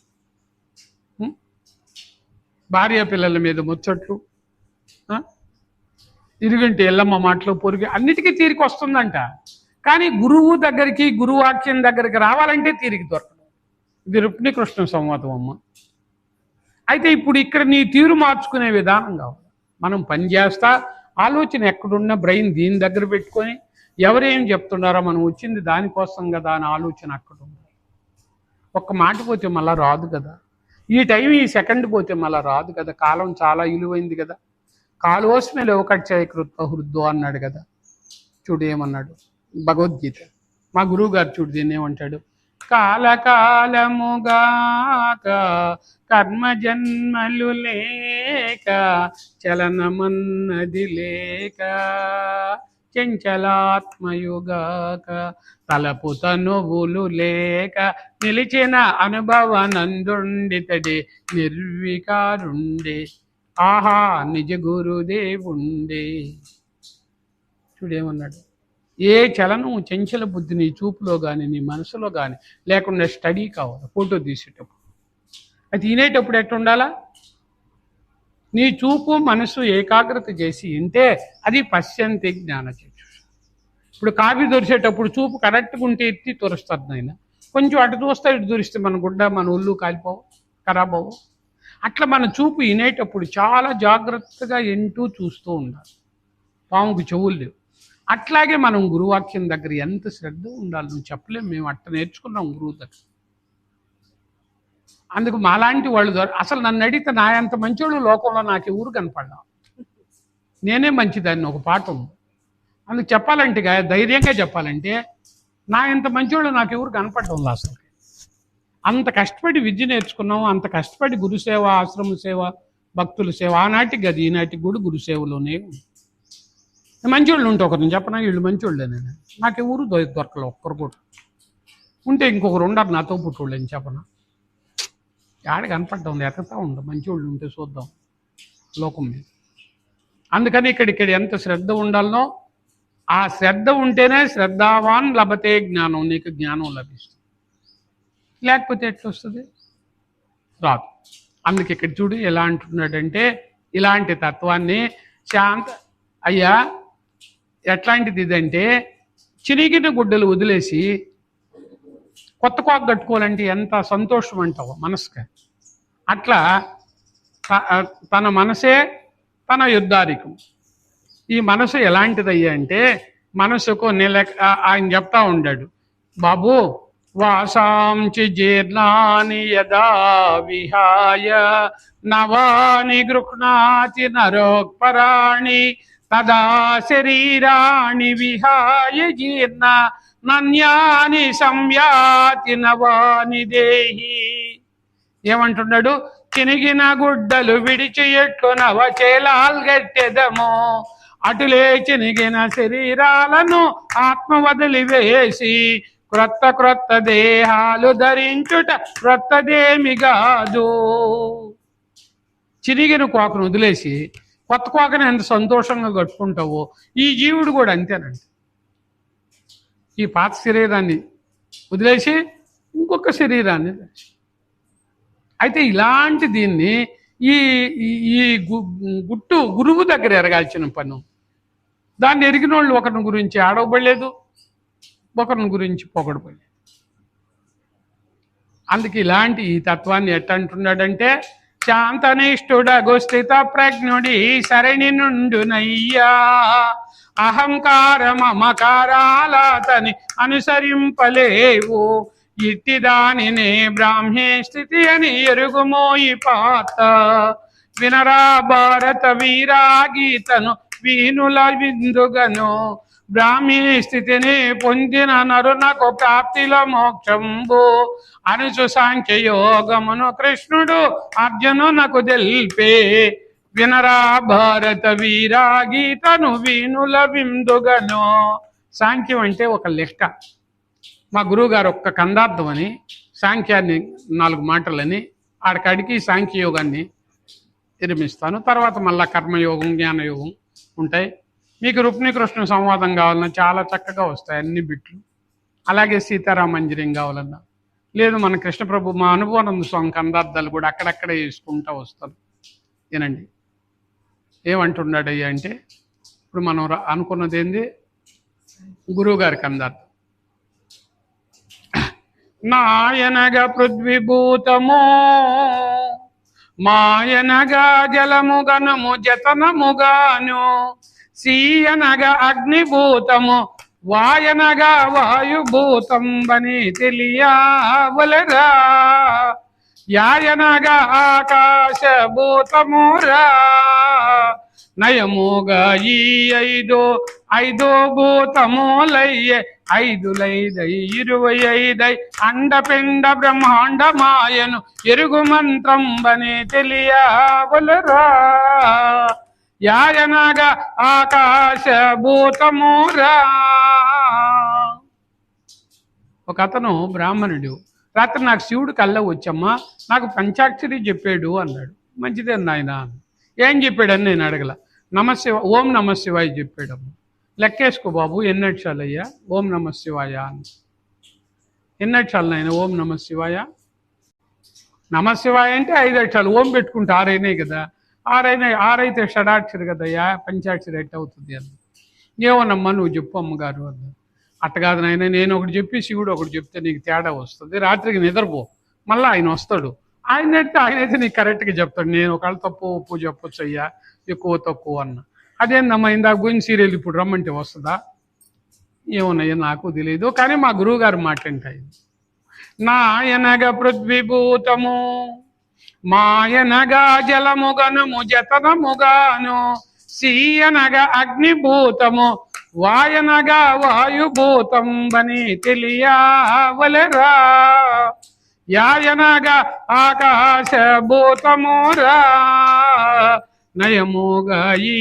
భార్య పిల్లల మీద ముచ్చట్లు, ఇరుగింటి ఎల్లమ్మ మాటలు, పొరుగు, అన్నిటికీ తీరిక వస్తుందంట. కానీ గురువు దగ్గరికి, గురువాక్యం దగ్గరికి రావాలంటే తీరిక దొరకదు. ఇది రుక్మిణీ కృష్ణ సంవాదం అమ్మ. అయితే ఇప్పుడు ఇక్కడ నీ తీరు మార్చుకునే విధానం కావాలి. మనం పనిచేస్తా ఆలోచన ఎక్కడున్న బ్రెయిన్ దీని దగ్గర పెట్టుకొని ఎవరేం చెప్తున్నారో మనం వచ్చింది దానికోసం కదా అని ఆలోచన అక్కడ ఉంది. ఒక్క మాట పోతే మళ్ళీ రాదు కదా. ఈ టైం, ఈ సెకండ్ పోతే మళ్ళీ రాదు కదా. కాలం చాలా విలువైంది కదా. కాలోస్మే లోకక్షయ కృత్వ హృద్దో అన్నాడు కదా. చూడు ఏమన్నాడు భగవద్గీత. మా గురువు గారు చూడు దీన్ని ఏమంటాడు, కాలకాలముగాక కర్మ జన్మలు లేక చలనమన్నది లేక చంచలాత్మయుగాక తలపు తనువులు లేక నిలిచిన అనుభవనందుండితడి నిర్వికారుండే ఆహా నిజ గురుదేవుండే. చూడేమన్నాడు, ఏ చలనం చంచల బుద్ధి నీ చూపులో కానీ నీ మనసులో కానీ లేకుండా స్టడీ కావాలి. ఫోటో తీసేటప్పుడు అది తినేటప్పుడు ఎట్టుండాలా, నీ చూపు మనసు ఏకాగ్రత చేసి ఉంటే అది పశ్యంతి జ్ఞానచక్షు. ఇప్పుడు కాఫీ దొరిచేటప్పుడు చూపు కరెక్ట్గా ఉంటే ఎత్తి తురుస్తుంది. నాయన కొంచెం అటు చూస్తే ఇటు దురిస్తే మన గుడ్డ, మన ఒళ్ళు కాలిపోవు, ఖరాబ్ అవ్వవు. అట్లా మన చూపు వినేటప్పుడు చాలా జాగ్రత్తగా ఎంటూ చూస్తూ ఉండాలి. పాముకు చెవులు లేవు. అట్లాగే మనం గురువాక్యం దగ్గర ఎంత శ్రద్ధ ఉండాలి నువ్వు చెప్పలేం. మేము అట్ట నేర్చుకున్నాం గురువు దగ్గర. అందుకు మాలాంటి వాళ్ళు అసలు నన్ను అడిగితే నా ఎంత మంచోళ్ళు లోకంలో నాకు ఎవరు కనపడ్డా, నేనే మంచిదాన్ని ఒక పాట ఉంది. అందుకు చెప్పాలంటే ధైర్యంగా చెప్పాలంటే నా ఎంత మంచోళ్ళు నాకు ఎవరు కనపడడం అసలు. అంత కష్టపడి విద్య నేర్చుకున్నాము, అంత కష్టపడి గురుసేవ, ఆశ్రమ సేవ, భక్తుల సేవ. ఆనాటికి అది ఈనాటికి కూడా గురుసేవలోనే మంచోళ్ళు ఉంటే ఒకరిని చెప్పనా, వీళ్ళు మంచోళ్ళే. నేను నాకు ఎవరు దొరకలే ఒక్కరు కూడా. ఉంటే ఇంకొకరు ఉండరు నాతో పుట్టోళ్ళు అని చెప్పనా. ఆడ కనపడ్డా ఉంది, ఎక్కతా ఉండు మంచోళ్ళు ఉంటే చూద్దాం లోకం మీద. అందుకని ఇక్కడ ఎంత శ్రద్ధ ఉండాలనో ఆ శ్రద్ధ ఉంటేనే శ్రద్ధావాన్ లభతే జ్ఞానం, నీకు జ్ఞానం లభిస్తుంది. లేకపోతే ఎట్లా వస్తుంది? రాదు. అందుకే ఇక్కడ చూడు ఎలా అంటున్నాడంటే ఇలాంటి తత్వాన్ని శాంత అయ్యా ఎట్లాంటిది ఇదంటే చిరిగిన గుడ్డలు వదిలేసి కొత్త కోక కట్టుకోవాలంటే ఎంత సంతోషం అంటావు మనసుకి. అట్లా తన మనసే తన యుద్ధారికం. ఈ మనసు ఎలాంటిదయ్యా అంటే మనసుకు ఆయన చెప్తా ఉండాడు బాబు, వాసాంచి జీర్ణాని యదా విహాయ నవాని గృహ్ణాతి నరోపరాణి తదా శరీరాణి విహాయ జీర్ణ నన్యాని సంయాతి నవాని దేహి. ఏమంటున్నాడు? చినిగిన గుడ్డలు విడిచి ఎట్లు నవచేలాల్ గట్టెదము, అటులే చినిగిన శరీరాలను ఆత్మ వదిలివేసి క్రొత్త క్రొత్త దేహాలు ధరించుట క్రొత్తదేమి కాదు. చిరిగిన కోకను వదిలేసి కొత్త కోకను ఎంత సంతోషంగా కట్టుకుంటావో ఈ జీవుడు కూడా అంతేనండి. ఈ పాత శరీరాన్ని వదిలేసి ఇంకొక శరీరాన్ని. అయితే ఇలాంటి దీన్ని ఈ గురువు దగ్గర ఎరగాల్సిన పను. దాన్ని ఎరిగిన వాళ్ళు ఒకరిని గురించి ఆడవబడలేదు, ఒకరిని గురించి పొగడబడలేదు. అందుకే ఇలాంటి ఈ తత్వాన్ని ఎట్టంటున్నాడంటే శాంతనిష్ఠుడగు స్థిత ప్రజ్ఞుడి సరణి నుండునయ్యా, అహంకార మమకారాలతని అనుసరింపలేవు, ఇట్టి దానినే బ్రాహ్మీ స్థితి అని ఎరుగుమోయి పాత. వినరా భారత వీరాగీతను వీనుల విందుగను, బ్రాహ్మీ స్థితిని పొందిన నరునకు ప్రాప్తిలో మోక్షంబు అనుసు సాంఖ్యయోగమును కృష్ణుడు అర్జునునకు తెల్పే. వినరా భారత వీరాగీతను వీనుల విందుగను. సాంఖ్యం అంటే ఒక లెక్క. మా గురువు గారు ఒక్క కందార్థం అని సాంఖ్యాన్ని 4 మాటలని ఆడకాడికి సాంఖ్యయోగాన్ని నిర్మిస్తాను. తర్వాత మళ్ళా కర్మయోగం, జ్ఞానయోగం ఉంటాయి. మీకు రుక్మిణీ కృష్ణ సంవాదం కావాలన్నా చాలా చక్కగా వస్తాయి అన్ని బిట్లు. అలాగే సీతారామంజర్యం కావాలన్నా, లేదు మన కృష్ణప్రభు మా అనుభవానంద స్వామి కందార్థాలు కూడా అక్కడక్కడే వేసుకుంటూ వస్తారు. ఏనండి ఏమంటున్నాడయ్యా అంటే ఇప్పుడు మనం అనుకున్నది ఏంది? గురువుగారి కందార్థం. నాయనగా పృథ్వీభూతము, మాయనగా జలము గనము జతనముగాను, సీయనగా అగ్నిభూతము, వాయనగా వాయుభూతం బని తెలియవలరా, యాయనగా ఆకాశభూతమురా, నయముగా ఈ ఐదో భూతములయ్యే 5 25 అండపిండ బ్రహ్మాండమాయను ఎరుగు మంత్రం బని తెలియవలరా, యాయనగా ఆకాశభూతమురా. ఒక అతను బ్రాహ్మణుడు రాత్రి నాకు శివుడు కళ్ళ వచ్చమ్మా, నాకు పంచాక్షరి చెప్పాడు అన్నాడు. మంచిదే నాయన. ఏం చెప్పాడని నేను అడగల. ఓం నమ శివాయ చెప్పాడమ్మా. లెక్కేసుకో బాబు ఎన్ని అక్షరాలు అయ్యా ఓం నమ శివాయ అని. ఎన్ని అక్షరాలు నాయన ఓం నమ శివాయ? నమ శివాయ అంటే 5 అక్షరాలు. ఓం పెట్టుకుంటే 6 అయినాయి కదా. 6 అయితే షడాక్షరి కదయ్యా, పంచాక్షరి ఎట్ అవుతుంది అని. ఏమోనమ్మా నువ్వు చెప్పు అమ్మగారు అన్న. అట్ట కాదు నాయన, నేను ఒకటి చెప్పి శివుడు ఒకటి చెప్తే నీకు తేడా వస్తుంది. రాత్రికి నిద్రపో, మళ్ళీ ఆయన వస్తాడు, ఆయనైతే నీకు కరెక్ట్గా చెప్తాడు. నేను ఒకవేళ తప్పు ఉప్పు చెప్పొచ్చు అయ్యా, ఎక్కువ తక్కువ అన్న. అదేందమ్మా ఇందాక గురించి సీరియల్ ఇప్పుడు రమ్మంటే వస్తుందా? ఏమున్నాయో నాకు తెలియదు, కానీ మా గురువు గారు మాట్లాంటాయి. నాయనగా పృథ్వీభూతము, మాయనగా జలముగనుము జతనముగాను, సీయనగా అగ్నిభూతము, వాయనగా వాయుభూతం బని తెలియవలెరా, యాయనగా ఆకాశభూతమురా, నయముగా ఈ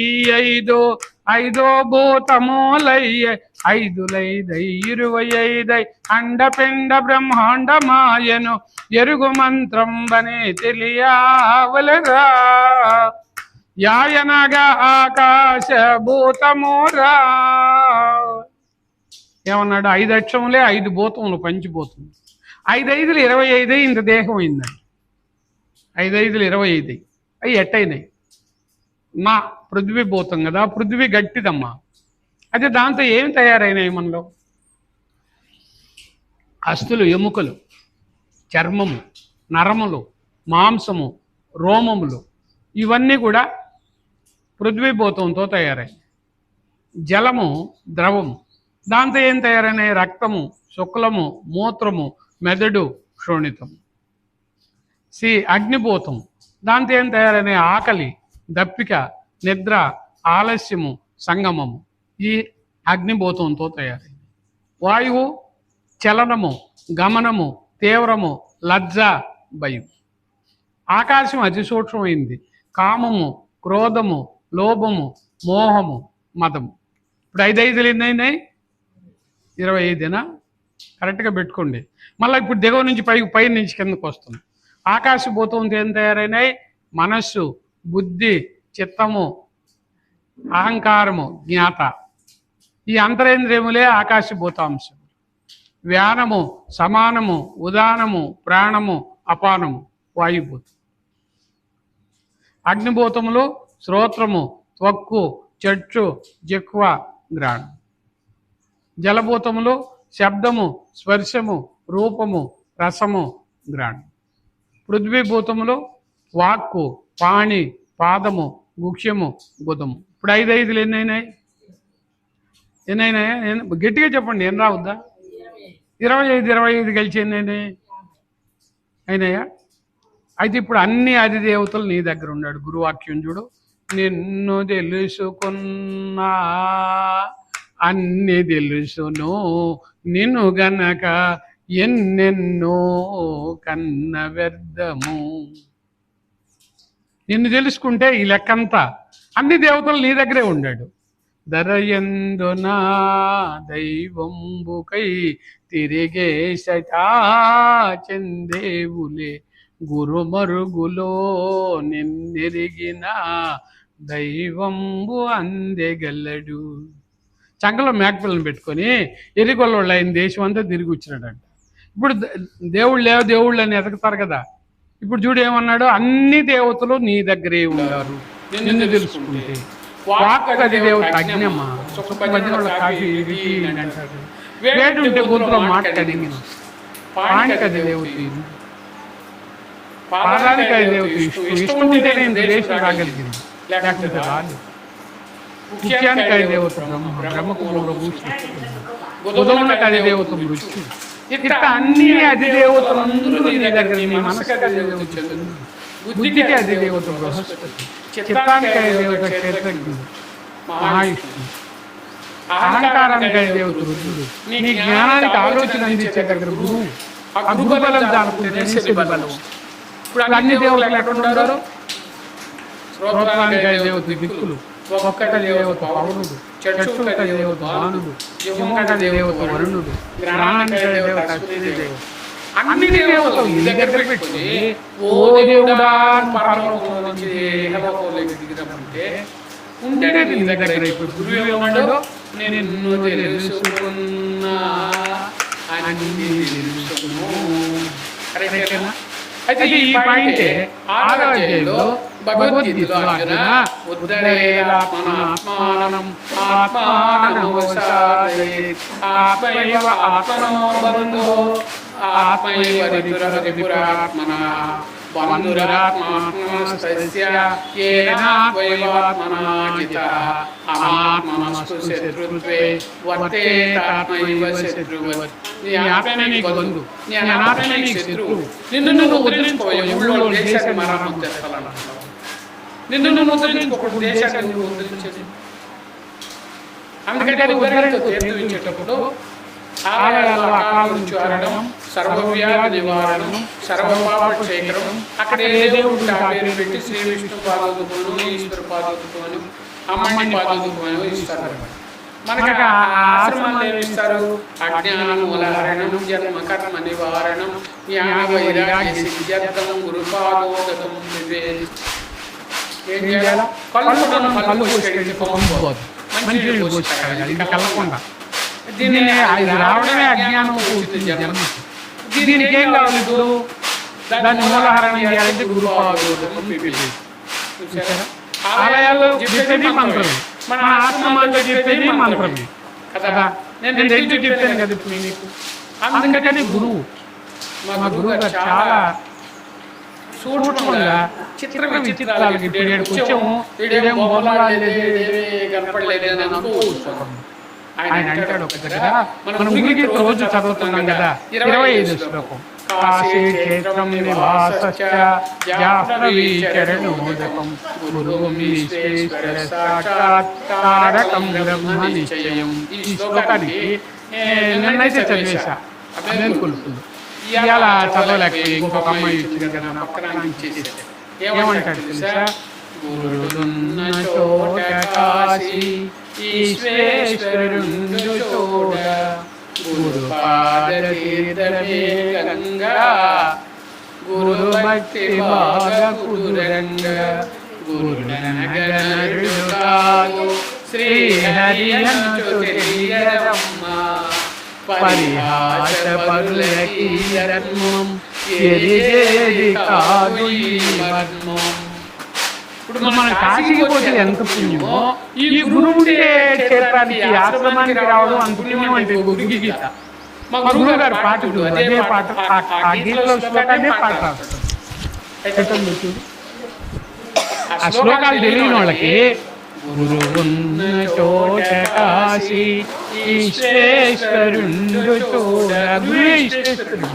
ఐదో భూతములయ్యే, 5 అండపిండ బ్రహ్మాండమాయను, ఎరుగు మంత్రం బనే తెలియవలెరా, యాయనగా ఆకాశభూతమురా. ఏమన్నాడు? 5 అక్షములే 5 భూతములు, పంచభూతములు. 5 5 25 ఇంత దేహం అయిందండి. 5 5 25 అవి ఎట్టయినాయి? నా పృథ్వీ భూతం కదా, పృథ్వీ గట్టిదమ్మా. అయితే దాంతో ఏమి తయారైనాయి మనలో? అస్థులు, ఎముకలు, చర్మము, నరములు, మాంసము, రోమములు, ఇవన్నీ కూడా పృథ్వీభూతంతో తయారై. జలము, ద్రవము, దాంతో ఏం తయారైనాయి? రక్తము, శుక్లము, మూత్రము, మెదడు, శోణితము. అగ్నిభూతం, దాంతో ఏం తయారైనాయి? ఆకలి, దప్పిక, నిద్ర, ఆలస్యము, సంగమము, ఈ అగ్నిభూతంతో తయారైంది. వాయువు, చలనము, గమనము, తీవ్రము, లజ్జ, భయం. ఆకాశం అతి సూక్ష్మమైంది. కామము, క్రోధము, లోభము, మోహము, మదము. ఇప్పుడు 5 5 ఎన్నైనాయి? 25. కరెక్ట్గా పెట్టుకోండి. మళ్ళీ ఇప్పుడు దిగువ నుంచి పై నుంచి కిందకు వస్తుంది. ఆకాశభూతంతో ఏం తయారైనాయి? మనస్సు, బుద్ధి, చిత్తము, అహంకారము, జ్ఞాత, ఈ అంతరేంద్రియములే ఆకాశభూతాంశం. వ్యానము, సమానము, ఉదానము, ప్రాణము, అపానము, వాయుభూతం. అగ్నిభూతములు శ్రోత్రము, త్వక్కు, చక్షు, జిహ్వ, గ్రాణం. జలభూతములు శబ్దము, స్పర్శము, రూపము, రసము, గ్రాణం. పృథ్వీభూతములు వాక్కు, పాణి, పాదము, గుక్ష్యము, గుదము. ఇప్పుడు 5 5 ఎన్నైనాయి? గట్టిగా చెప్పండి, ఏం రావద్దా? 25 కలిసి ఎన్నైనాయి? అయినాయా? అయితే ఇప్పుడు అన్ని అధిదేవతలు నీ దగ్గర ఉన్నాడు. గురువాక్యం చూడు. నిన్ను తెలుసుకున్నా అన్ని తెలుసును, నిన్ను గనక ఎన్నెన్నో కన్న వ్యర్థము. నిన్ను తెలుసుకుంటే ఈ లెక్కంతా అన్ని దేవతలు నీ దగ్గరే ఉండాడు. ధరయందునా దైవంబుకై తిరిగే చెందేవులే, గురుమరుగులో నిన్నెరిగిన దైవంబు అందెగలడు. చంకలో మేకపిల్లని పెట్టుకొని ఎరిగొల్లోళ్ళు ఆయన దేశం అంతా తిరిగి వచ్చినాడంట. ఇప్పుడు దేవుళ్ళు అని ఎతకుతారు కదా. ఇప్పుడు చూడు ఏమన్నాడు? అన్ని దేవతలు నీ దగ్గరే ఉన్నారు నిన్ను తెలుసుకుంటే. వాక్ అది దేవత అగ్నిమ్మ, కాఫీ అంటారు. వేడి ఉంటే గొంతులో మాట కడిగిన, పానికి అది దేవత, పాదానికి అది దేవత. ఇష్టం ఉంటే నేను దేశం రాగలిగింది, లేకపోతే రాదు. ముఖ్యానికి అది దేవత బ్రహ్మ, బ్రహ్మకు బుధములకు అది దేవత మృత్యు. ఇట్లా అన్ని అధిదేవతలందరూ నీ దగ్గర. నీ మనసుకి అధిదేవత, బుద్ధికి అధిదేవత బృహస్పతి, చిత్తానికి అధిదేవత క్షేత్రజ్ఞుడు మహావిష్ణు, అహంకారానికి అధిదేవత రుద్రుడు, నీ జ్ఞానానికి ఆలోచన అందించే దగ్గర గురువు. ఆ గురుబలం దానికుంటే బలం. ఇప్పుడు అన్ని దేవుళ్ళు ఎక్కడ ఉన్నారు? శ్రోత్రానికి అధిదేవత దిక్కులు, ఒక్కట దేవత పౌరుడు, చక్షుక దేవత బాణుడు, జిహ్వక దేవత వరుణుడు, గ్రహణానికి దేవత అశ్విని. అన్ని దేవతలు నీ దగ్గర పెట్టుకుని ఓ దేవుడా పరలోకంలో నుంచి ఇహలోకంలోకి దిగిరమ్మంటే ఉంటే నీ దగ్గర. ఇప్పుడు గురువు ఏమన్నాడు? నిన్ను తెలుసుకున్నా అన్ని తెలుసును. కరెక్టేనా? అయితే ఈ పాయింట్ 6వ అధ్యాయంలో భగవద్గీతలో అర్జున ఉద్ధరేదాత్మనాత్మానం ఆత్మానమవసాదయేత్ ఆత్మైవ ఆత్మనో బంధో ఆత్మైవ రిపురాత్మనః బంధురాత్మాత్మస్తస్య యేనాత్వైవాత్మనా జితః అనాత్మనస్తు శత్రుత్వే వర్తేతాత్మైవ శత్రువత్. నీ ఆత్మనే నీకు బంధు, నీ అనాత్మనే నీకు శత్రువు. నిన్ను నువ్వు వదిలించుకోవాలి, ఊళ్ళో దేశాన్ని మరమ్మతు చేస్తానంటున్నావు. నిన్ను నువ్వు వదిలించుకోకూడదు, దేశాన్ని నువ్వు వదిలించేది. అందుకని ఉద్ధరణకు తీర్థించేటప్పుడు ఆలయాల్లో అకాల నుంచి ఆడడం, సర్వవ్యాధి నివారణం, సర్వపాప క్షేత్రం, అక్కడ ఏ దేవుడు పేరు పెట్టి శ్రీ విష్ణు పాదోదుకోను, ఈశ్వర పాదోదుకోను, అమ్మని పాదోదుకోను ఇస్తారు. మనకి ఆశ్రమాలు ఏమి ఇస్తారు? అజ్ఞాన మూలహరణం, జన్మ కర్మ నివారణం, జ్ఞాన వైరాగ్య సిద్ధ్యర్థం, గురుపాదోదకం. ఏం చేయాలి? కళ్ళు పోసుకెళ్ళి పంపుకోదు, మంచి నీళ్ళు పోసుకెళ్ళాలి, ఇది కలగకుండా. దీన్ని అది రావడమే అజ్ఞానం వచ్చింది జన్మ. దీనికి ఏం కావాలి ఇప్పుడు? దాన్ని మూలహరణం చేయాలంటే గురుపాదోదకం. ఆలయాల్లో చెప్పేది మంత్రమే, మన ఆశ్రమాల్లో చెప్పేది మంత్రమే కదా. నేను రెండు చెప్పాను కదా ఇప్పుడు నీకు. అందుకని గురువు, మా గురువు గారు చాలా సూక్ష్మంగా చిత్ర విచిత్రాలకి ఇప్పుడు వచ్చాము. ఇదేమో కనపడలేదు అని అనుకోవచ్చు. ఆయన అంటాడు ఒక దగ్గర, మనం గురికి రోజు చదువుతున్నాం కదా 25 శ్లోకం. కాశీ క్షేత్రం నివాసశ్చ జాహ్నవీచరణోదకం గురుం ఈశ్వర సాక్షాత్ తారకం బ్రహ్మ నిశ్చయం. ఈ శ్లోకానికి నిన్నైతే చదివేశా, అభ్యర్థులు ఇవాళ చదవలేక ఇంకొక అమ్మాయి ఇచ్చింది కదా, నా పక్కన ఇచ్చేసేది. ఏమంటాడు తెలుసా? గురుడున్న చోట కాశీ ఈశ్వరుండు చోట గురుపాద తీర్థమే గంగా గురు భక్తి బాగ కుదురంగ గురునగనరుడు కాదు శ్రీహరి అంచు తెలియరమ్మ పరిహాస పరులకి ధర్మం ఎరిగేది కాదు ఈ మర్మం. ఇప్పుడు మనం కాశీకి పోతే ఎంత పుణ్యమో, ఈ గురువుడే క్షేత్రానికి ఆశ్రమానికి రావడం అంత పుణ్యం అంటే గురుకి గీత. మా గురువు గారు పాటలు అదే పాట, ఆ గీతలో శ్లోకాన్ని పాట రాస్తారు. ఆ శ్లోకాలు తెలియని వాళ్ళకి గురువున్న చోట కాశీ ఈశ్వరుండు చోట, గురువే ఈశ్వరుడు.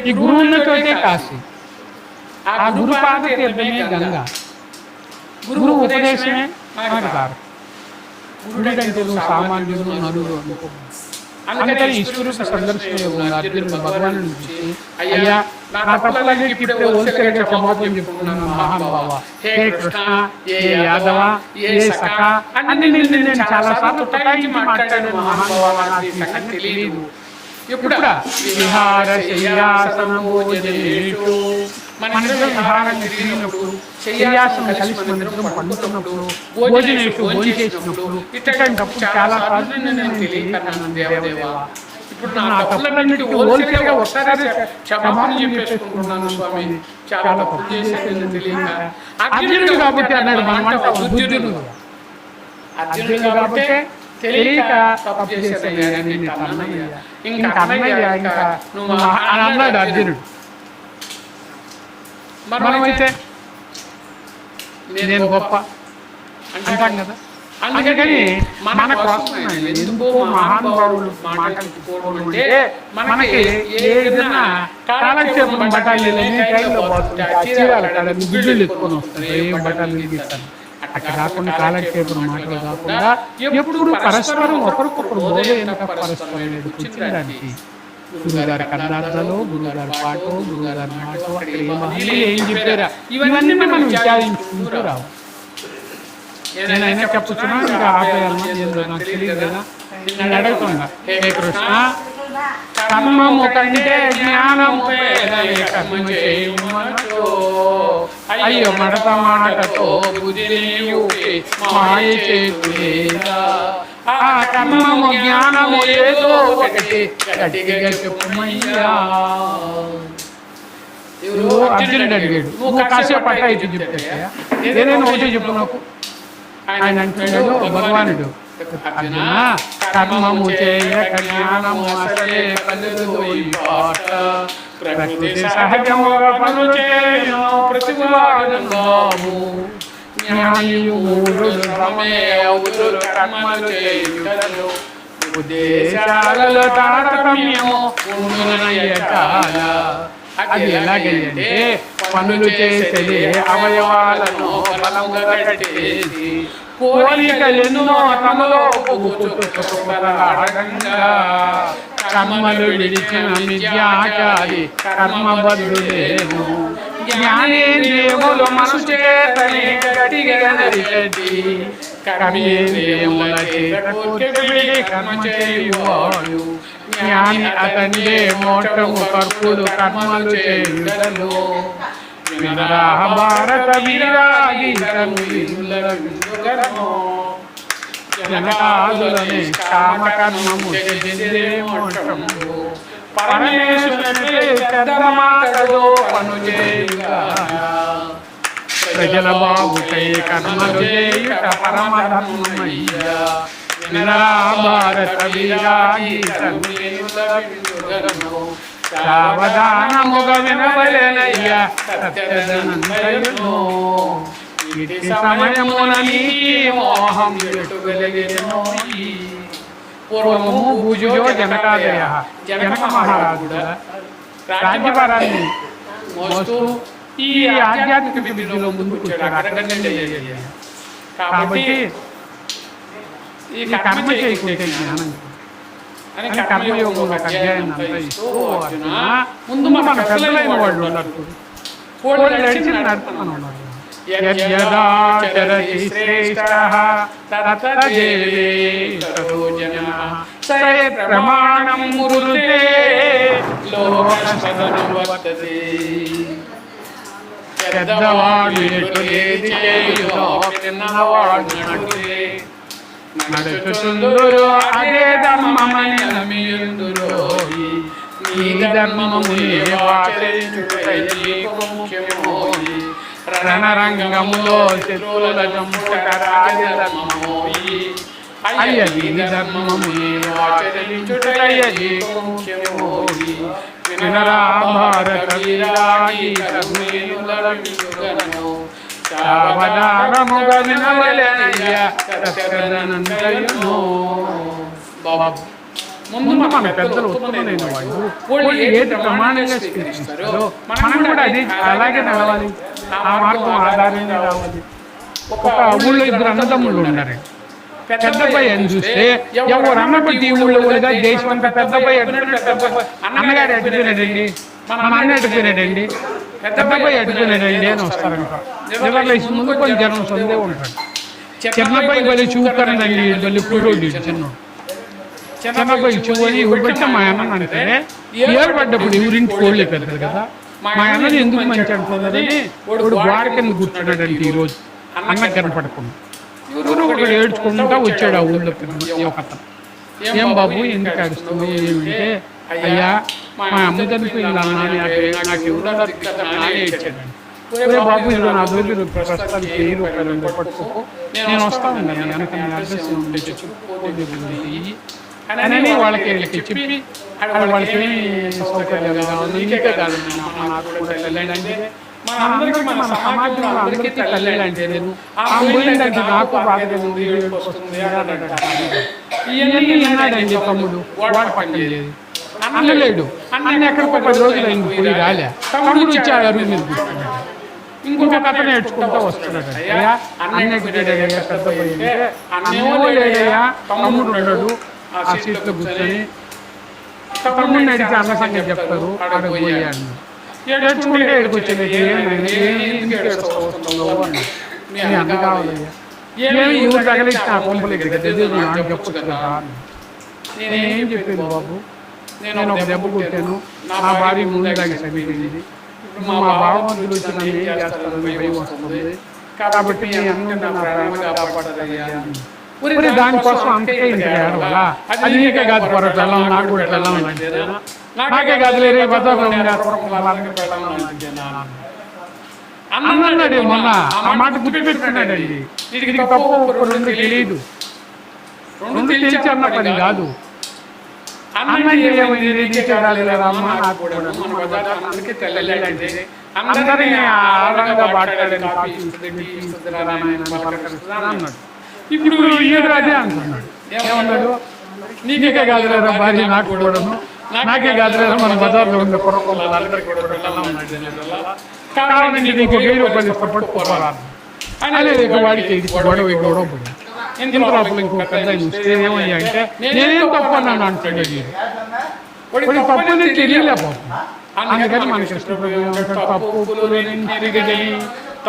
ఈ గురువు ఉన్న చోటే కాశీ, ఆ గురుపాద తీర్థమే గంగా, గురువు ఉపదేశమే మానకారు. గురుడంటే నువ్వు సామాన్యుడు నరుడు అనుకో. అందుకని ఈశ్వరుడికి సందర్శన అర్జునుడు భగవాను చూసి, అయ్యా నా తప్పులన్నిటికీ ఇప్పుడే హోల్సేల్గా క్షమాపణ చెప్పుకున్నాను మహానుభావ. హే కృష్ణ, ఏ యాదవ, ఏ సఖ అన్ని నేను చాలా సార్లు తుటాయించి మాట్లాడాను మహానుభావ, నాకు ఈ సంగతి తెలియదు. ఎప్పుడా విహార శయ్యాసన భోజనేషు, మన విహారం తిరిగినప్పుడు, శయ్యాసనం కలిసి మందిరం పండుతున్నప్పుడు, భోజనేషు భోజనం చేసినప్పుడు, ఇట్లాంటప్పుడు చాలా సార్లు నేను తెలియకన్నాను దేవదేవా. ఇప్పుడు నా తప్పులన్నిటికీ హోల్సేల్గా ఒకసారి క్షమాపణ చెప్పేసుకుంటున్నాను స్వామి, చాలా తప్పు చేసేది తెలియక. అర్జునుడు కాబట్టి అన్నాడు, మనమంట బుద్ధుడు. అర్జునుడు కాబట్టి తెలియక తప్పు చేసేది ఇంకా అన్నయ్య, ఇంకా నువ్వు అన్నాడు అర్జునుడు. మనమైతే నేను గొప్ప అంటాం కదా. అందుకని మన కోసం ఎందుకో మహానుభావులు మాట్లాడుకోవడం అంటే, మనకి ఏదైనా కాలక్షేపం బఠాలీలని ట్రైన్లో పోతుంటే ఆ చీరాల కాడ గుడ్లు ఎత్తుకొని వస్తుంది, ఏం బఠాలీలు గీస్తాను అక్కడ కాకుండా కాలక్షేపం మాటలు కాకుండా ఎప్పుడు పరస్పరం ఒకరికొకరు బోధైన పరస్పరం కూర్చుండడానికి గురువుగారి కన్నార్థాలు, గురువుగారి పాటో, గురువుగారి మాటో, అక్కడ ఏం చెప్పారా ఇవన్నీ మనం విచారించుకుంటూ రావు. నేనైనా చెప్పుతున్నా, ఇంకా ఆపేయాలన్నా ఏందో నాకు తెలియదు కదా. నేను అడుగుతున్నా, హే కృష్ణ, కర్మము కంటే జ్ఞానము కర్మ చేయమనో, అయ్యో మడత మాటతో బుద్ధినియు మాయ చేతులేదా, ఆ కర్మము జ్ఞానము ఏదో ఒకటి గట్టిగా చెప్పుమయ్యా. అర్జునుడు అడిగాడు, నువ్వు కాసేపు అట్ట అయితే చెప్తా, ఏదైనా ఒకటి చెప్పు నాకు. ఆయన అంటున్నాడు భగవానుడు, అర్జున కర్మము చేయక జ్ఞానము అసలే కలుగుదోయి పాట, ప్రకృతి సహజముగా పనులు చేయను ప్రతివాడును జ్ఞానియుడు శ్రమే అవుతులు కర్మలు చేయుటలు ఉద్దేశాలలో తారతమ్యము ఉండునయ్యకాల. అది ఎలాగంటే పనులు చేసేది అవయవాలను బలముగా కట్టేసి కోరికలెన్నో తమలో కర్మలు విడిచిన మిథ్యాచారి కర్మబద్ధులేను. జ్ఞానేంద్రియములు మనసు చేతనే గట్టిగా నరికట్టి కర్మేంద్రియముల చేత కూర్చోబెట్టి కర్మ చేయువాడు జ్ఞాని అతనిదే మోక్షము కర్పులు కర్మలు చేయుటలు. వినరా భారత వీరాగీతము జనకాదులని కామకర్మము చెందే మోక్షము పరమేశ్వరుడే పెద్దమాటలో పను చేయుగా ప్రజల బాగుకై కర్మలు చేయుట పరమధర్మమయ్యా. వినరా భారత వీరాగీతము సావధానముగా వినవలెనయ్యా సత్యదనంతయును. ఇటు సమయమున నీ మోహం ఎటుగలిగెనోయి. పూర్వము భూజో జనకాదయ జనక మహారాజుడ రాజ్యభారాన్ని మోస్తూ ఈ ఆధ్యాత్మిక విధిలో ముందుకు వచ్చాడు. కాబట్టి ఈ కర్మ చేయకుంటే జ్ఞానం అని కర్మయోగం అధ్యాయం అంతా ఇస్తూ అర్జున ముందు మన పెద్దలైన వాళ్ళు ఉన్నారు. వాళ్ళు నడిచిన నడత మనం ఉన్నారు. యద్యదాచరతి శ్రేష్టః తత్తదేవే తతో జనః సయత్ ప్రమాణం మురుతే లోకసదనువర్తతే. పెద్దవాడు ఎటు ఏది చేయునో చిన్నవాడు నడుతే నడుచుచుందురు అదే ధర్మమని నమ్మియుందురోయి. నీ ధర్మమునే ఆచరించుటై నీకు ముఖ్యమోయి. రణరంగములో శత్రువుల చంపుట రాజధర్మమోయి. అయ్య నీ ధర్మమునే ఆచరించుటై నీకు ముఖ్యమోయి. వినరా భారత వీరాగీతము సావధానముగా వినవలెనయ్యా సత్యదనంతయును. ముందు మన పెద్దలు ఉత్తమమైన వాళ్ళు ఏది ప్రమాణంగా స్వీకరిస్తారో మనం కూడా అది అలాగే నడవాలి. ఆ మార్గం ఆధారంగా రావాలి. ఒక ఊళ్ళో ఇద్దరు అన్నదమ్ముళ్ళు ఉన్నారు. పెద్దపై అని చూస్తే ఎవరు అన్నపట్టి ఊళ్ళో ఊళ్ళుగా దేశం అంతా పెద్దపై అన్నగారు ఎట్టుకున్నాడండి, మన అన్న ఎట్టుకున్నాడండి, పెద్దపై ఎట్టుకున్నాడండి అని వస్తారంట. నిలబడి ముందు కొంచెం జనం సొందే ఉంటాడు. చిన్నపై బలి చూపుతారండి, బలి పూరోడు చిన్న చిన్నపై చూని ఊరికొచ్చి మా అన్న అంటే ఏరు పడ్డప్పుడు ఊరింటి కోళ్ళే పెద్దది కదా, మా అన్నది ఎందుకు మంచి అంటున్నదని వాడు గోడ కింద కూర్చున్నాడంటే ఈరోజు అన్న కనపడకుండా. ఎవరు ఒకడు ఏడ్చుకుంటా వచ్చాడు ఆ ఊళ్ళో ఒక అతను. ఏం బాబు ఎందుకు ఏడుస్తున్నావు ఏమంటే, అయ్యా మా అమ్మ చనిపోయింది అన్నా, నాకు ఎవరో నానే ఏడ్చాడండి. ఒరే బాబు ఇలా నా రోజులు ప్రస్తుతానికి 1000 రూపాయలు పట్టుకో, నేను వస్తాను వెనక అడ్రస్ ఉండే అని వాళ్ళకి చెప్పి వాళ్ళకి సౌకర్యాలు కావాలి. ఇంకే కాదు నాకు కూడా వెళ్ళండి. మనందరికీ మన సమాజంలో అందరికీ తల్లి అంటే నేను పోయిందంటే నాకు బాధగా ఉంది, వస్తుంది ఇవన్నీ అన్నాడండి తమ్ముడు. వాడు పట్టలేదు, అన్న లేడు. అన్న ఎక్కడికో 10 రోజులు అయింది పోయి రాలే. తమ్ముడు వచ్చి ఆ అరువు మీద కూర్చున్నాడు. ఇంకొక అతను నేర్చుకుంటూ వస్తున్నాడు. అయ్యా అన్న ఎక్కడయ్యా పెద్ద పోయింటే అన్నేమో లేడయ్యా, తమ్ముడు ఉన్నాడు ఆ సీట్లో కూర్చొని. తమ్ముడిని అడిగితే అన్న సంగతి చెప్తారు. అక్కడికి పోయాడు. ఏడ్చుకుంటే ఏడుకొచ్చింది. అన్న కావాలయ్యా, ఏమి ఊరు తగిలిచ్చి నా కొంపలు నాకు చెప్పచ్చు కదా. నేనేం చెప్పాను బాబు, నేను ఒక దెబ్బ కొట్టాను, నా భార్య ముందు దాగి చనిపోయింది. మా బావమంతులు వచ్చి నన్ను ఏం చేస్తారని భయం వస్తుంది. కాబట్టి మీ అన్నం నా ప్రాణంగా కాపాడదయ్యా. దానికోసం అంతకే ఇంత ఏడవాలా? అది నీకే కాదు పొరటు వెళ్ళాం, నాకు కూడా వెళ్ళాం నాకే కాదులే రేపు అన్నాడు. మొన్న ఆ మాట గుర్తుపెట్టుకున్నాడండి. ఇది తప్పు రెండు తెలియదు, రెండు తెలిసి అన్న పని కాదు. అన్నంటే ఏమైంది, నీకే కాలేదమ్మా నాకు కూడా, మన బజార్ అందుకే తెల్లలాంటిది, అందరినీ ఆనందంగా మాట్లాడే కాఫీ ఇస్తుంది, టీ ఇస్తుంది, నారాయణ పలకరిస్తుందా అన్నాడు. ఇప్పుడు ఈయన అదే అంటున్నాడు. ఏమన్నాడు, నీకే కాదులేరా భార్య నాకు కూడాను, నాకే కాదులేరా మన బజార్లో ఉండే కుర్రకొల్లకి కూడా కావాలని నీకు 1000 రూపాయలు ఇస్తే పట్టుకోవాలా అనేది వాడికి గొడవ పోయింది. ఇంత లోపల ఇంకో పెద్ద ఏమయ్యా అంటే నేనేం తప్పు అన్నాను అంటున్నాడు. వాడి తప్పుని తెలియలేకపోతున్నా. అందుకని మన కృష్ణ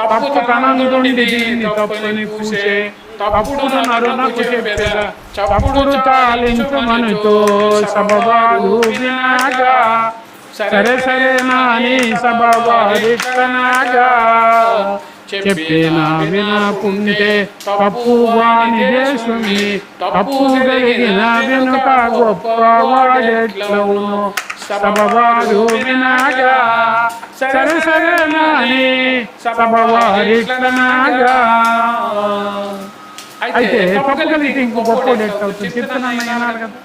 తప్పు తనందుండి తప్పుని పూసే తప్పుడు నరునకు చెప్పేదా తప్పుడు తాలించమనుతో సబవాలు వినాగా సరే సరే నాని సబవారికనాగా చెప్పేనా వినకుంటే తప్పు వాని దేశమి తప్పు కలిగిన వెనుక గొప్పవాడెట్లవును సబవారు వినాగా సరే సరే నాని సబవారికనాగా. అయితే తప్పు కలిగితే ఇంకో గొప్పవాడు ఎట్లవుతుంది చెప్తున్నాను వినాలి కదా,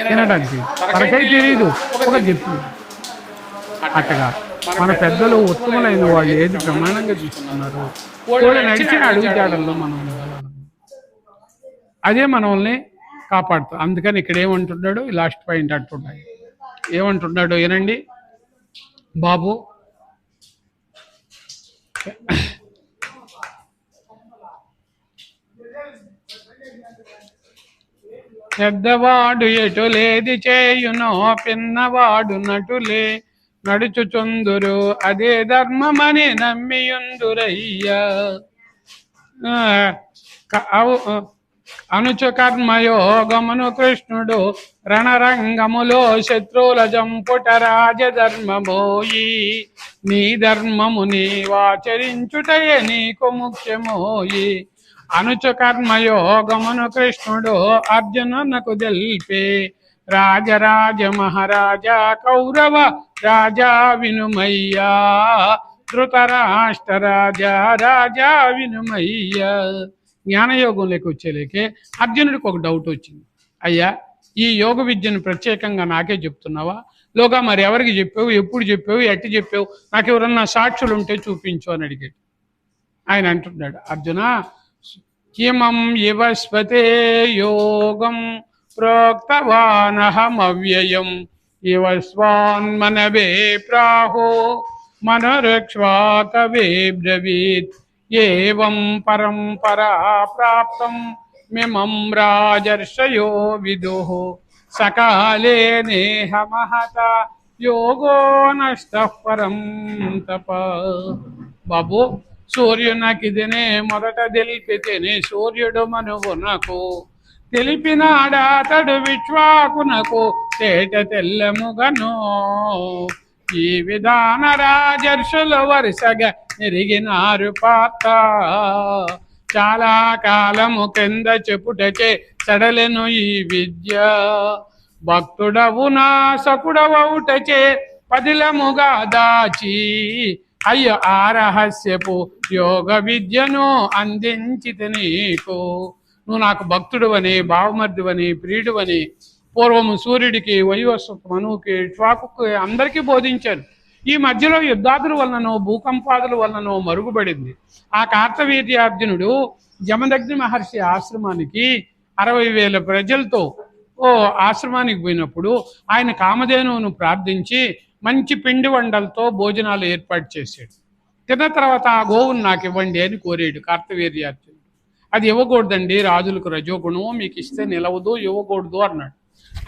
వినడానికి తనకై తెలియదు ఒక చెప్తుంది. అట్టగా మన పెద్దలు ఉత్తములైన వాళ్ళు ఏది ప్రమాణంగా తీసుకున్నారు వాళ్ళు నడిచిన అడుగుజాడల్లో మనం అదే మనల్ని కాపాడుతాం. అందుకని ఇక్కడ ఏమంటున్నాడు, లాస్ట్ పాయింట్ అంటున్నాడు, ఏమంటున్నాడు ఏనండి బాబు, పెద్దవాడు ఎటులేది చేయునో పిన్నవాడు నటులే నడుచుచుందురు అదే ధర్మమని నమ్మియుందురయ్యా. అనుచు కర్మయోగమును కృష్ణుడు రణరంగములో శత్రువుల జంపుట రాజధర్మమోయి నీ ధర్మము నీవాచరించుటయే నీకు ముఖ్యమోయి. అనుచు కర్మయోగమును కృష్ణుడు అర్జునునకు తెల్పే రాజరాజ మహారాజా కౌరవ రాజా వినుమయ్యా ధృతరాష్ట్ర రాజా రాజా వినుమయ్యా. జ్ఞానయోగంలోకి వచ్చేలేకే అర్జునుడికి ఒక డౌట్ వచ్చింది, అయ్యా ఈ యోగ విద్యను ప్రత్యేకంగా నాకే చెప్తున్నావా, లోగా మరి ఎవరికి చెప్పావు, ఎప్పుడు చెప్పావు, ఎట్టి చెప్పావు, నాకు ఎవరన్నా సాక్షులు ఉంటే చూపించు అని అడిగాడు. ఆయన అంటున్నాడు, అర్జున కిమం యువస్వతే యోగం ప్రోక్తవానహమవ్యయం ఇవ స్వాన్మనవే ప్రాహో మనరక్ష్వాకవే బ్రవీత్ ఏవం పరంపరా ప్రాప్తం మిమం రాజర్షయో విదుః సకాలే నేహ మహత యోగో నష్టః పరం తప. బాబు సూర్యునకిదినే మొదట తెలిపితేనే సూర్యుడు మనువునకు తెలిపినాడాతడు విశ్వాకునకు తేట తెల్లముగను ఈ విధాన రాజర్షులు వరుసగా నెరిగినారు పాత చాలా కాలము కింద చెప్పుటచే సడలెను ఈ విద్య భక్తుడవు నా సకుడవౌటచే పదిలముగా దాచి అయ్యో ఆ రహస్యపు యోగ విద్యను అందించితి నీకు. నువ్వు నాకు భక్తుడువని భావమర్దువని ప్రియుడువని పూర్వము సూర్యుడికి వైవస్వత మనువుకి శ్వాకుకి అందరికీ బోధించాను. ఈ మధ్యలో యుద్ధాదుల వలననో భూకంపాదుల వలననో మరుగుపడింది. ఆ కార్తవీర్యార్జునుడు జమదగ్ని మహర్షి ఆశ్రమానికి 60,000 ప్రజలతో ఆశ్రమానికి పోయినప్పుడు ఆయన కామధేనువును ప్రార్థించి మంచి పిండి వంటలతో భోజనాలు ఏర్పాటు చేశాడు. తిన్న తర్వాత ఆ గోవును నాకు ఇవ్వండి అని కోరాడు కార్తవీర్యార్జునుడు. అది ఇవ్వకూడదండి, రాజులకు రజోగుణం, మీకు ఇస్తే నిలవదు, ఇవ్వకూడదు అన్నాడు.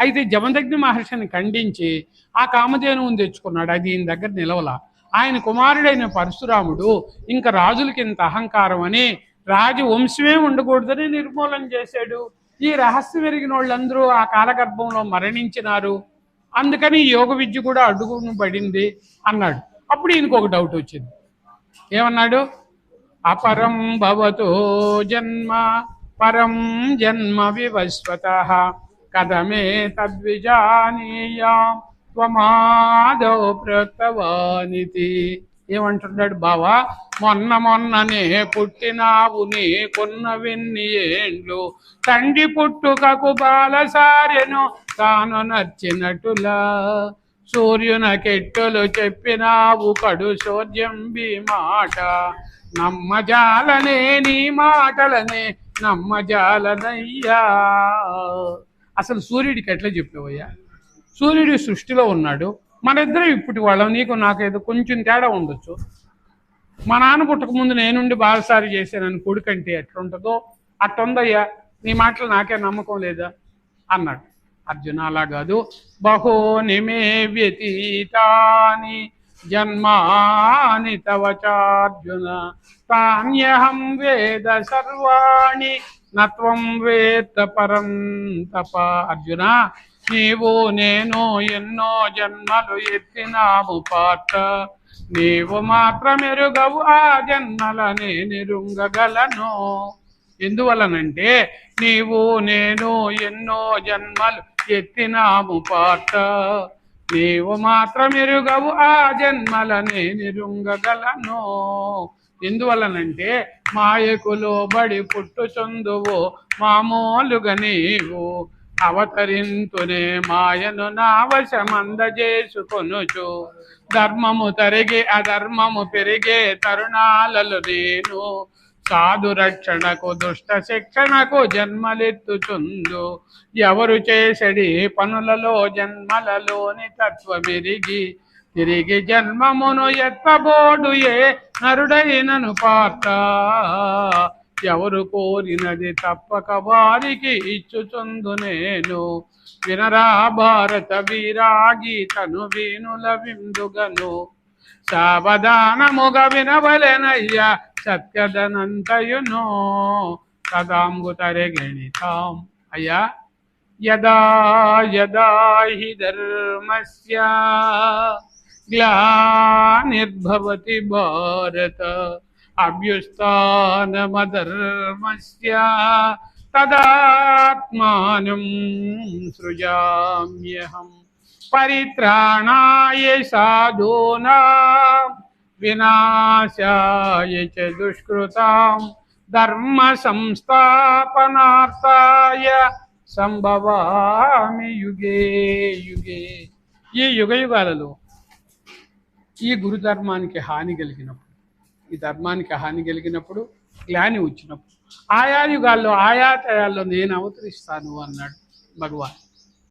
అయితే జమదగ్ని మహర్షిని ఖండించి ఆ కామధేనువుని తెచ్చుకున్నాడు. అది ఈయన దగ్గర నిలవల. ఆయన కుమారుడైన పరశురాముడు ఇంకా రాజులకి ఇంత అహంకారం అని రాజు వంశమే ఉండకూడదని నిర్మూలన చేశాడు. ఈ రహస్యం ఎరిగిన వాళ్ళందరూ ఆ కాలగర్భంలో మరణించినారు, అందుకని యోగ విద్య కూడా అడుగును పడింది అన్నాడు. అప్పుడు ఈయనకు ఒక డౌట్ వచ్చింది. ఏమన్నాడు, అపరం భవతో జన్మ పరం జన్మ వివస్వతః కథమే తద్విజానీయాం త్వమాదౌ ప్రోక్తవానితి. ఏమంటున్నాడు? బావా, మొన్ననే పుట్టినావు, నీకున్నవిన్ని ఏండ్లు, తండ్రి పుట్టుకకు బాలసారెను తాను నచ్చినట్టులా, సూర్యునకెట్టులు చెప్పినావు కడు శోర్యంబి మాట, నమ్మజాలనే నీ మాటలనే నమ్మజాలనయ్యా. అసలు సూర్యుడికి ఎట్లా చెప్పావయ్యా? సూర్యుడి సృష్టిలో ఉన్నాడు, మన ఇద్దరం ఇప్పటి వాళ్ళం, నీకు నాకేదో కొంచెం తేడా ఉండొచ్చు. మా నాన్న పుట్టక ముందు నేనుండి బాలసారి చేశానని కొడుకంటే ఎట్లుంటుందో అట్టుందయ్యా, నీ మాటలు నాకే నమ్మకం లేదా అన్నాడు. అర్జున అలా కాదు, బహూని మే వ్యతీతాని జన్మాని తవ చార్జున, తాన్యహం వేద సర్వాణి నత్వం వేత్త పరం తప. అర్జున, నీవు నేను ఎన్నో జన్మలు ఎత్తినాము పాట, నీవు మాత్రమెరుగవు ఆ జన్మలనే నిరుంగగలను. ఎందువలనంటే నీవు నేను ఎన్నో జన్మలు ఎత్తినాము పాట, నీవు మాత్రమెరుగవు ఆ జన్మలనే నిరుంగగలను. ఎందువలనంటే మాయకు లోబడి పుట్టుచుందువు మామూలుగా నీవు, అవతరింతునే మాయను నా వశమందజేసుకొనుచు, ధర్మము తరిగి అధర్మము పెరిగే తరుణాలలో నేను, సాధు రక్షణకు దుష్ట శిక్షణకు జన్మలెత్తుచుందు, ఎవరు చేసడి పనులలో జన్మలలోని తత్వమెరిగి, తిరిగి జన్మమును ఎత్తబోడు ఏ నరుడైనను పార్త, ఎవరు కోరినది తప్పక వారికి ఇచ్చుచుందు నేను, వినరా భారత వీరాగీతను వీనుల విందుగను, సావధానముగా వినవలెనయ్యా సత్యదనంతయును, కదాంగుతరెగణితాం. అయ్యా, యదా యదా హి ధర్మస్య గ్లానిర్భవతి భారత, అభ్యుస్థానమధర్మస్య తదాత్మానం సృజామ్యహం, పరిత్రాణాయ సాధూనాం వినాశాయ చ దుష్కృతాం, ధర్మ సంస్థాపనార్థాయ సంభవామి యుగే యుగే. ఈ యుగ యుగాలలో ఈ గురుధర్మానికి హాని కలిగినప్పుడు, ఈ ధర్మానికి హాని కలిగినప్పుడు, గ్లాని వచ్చినప్పుడు, ఆయా యుగాల్లో ఆయా తయాల్లో నేను అవతరిస్తాను అన్నాడు భగవాన్.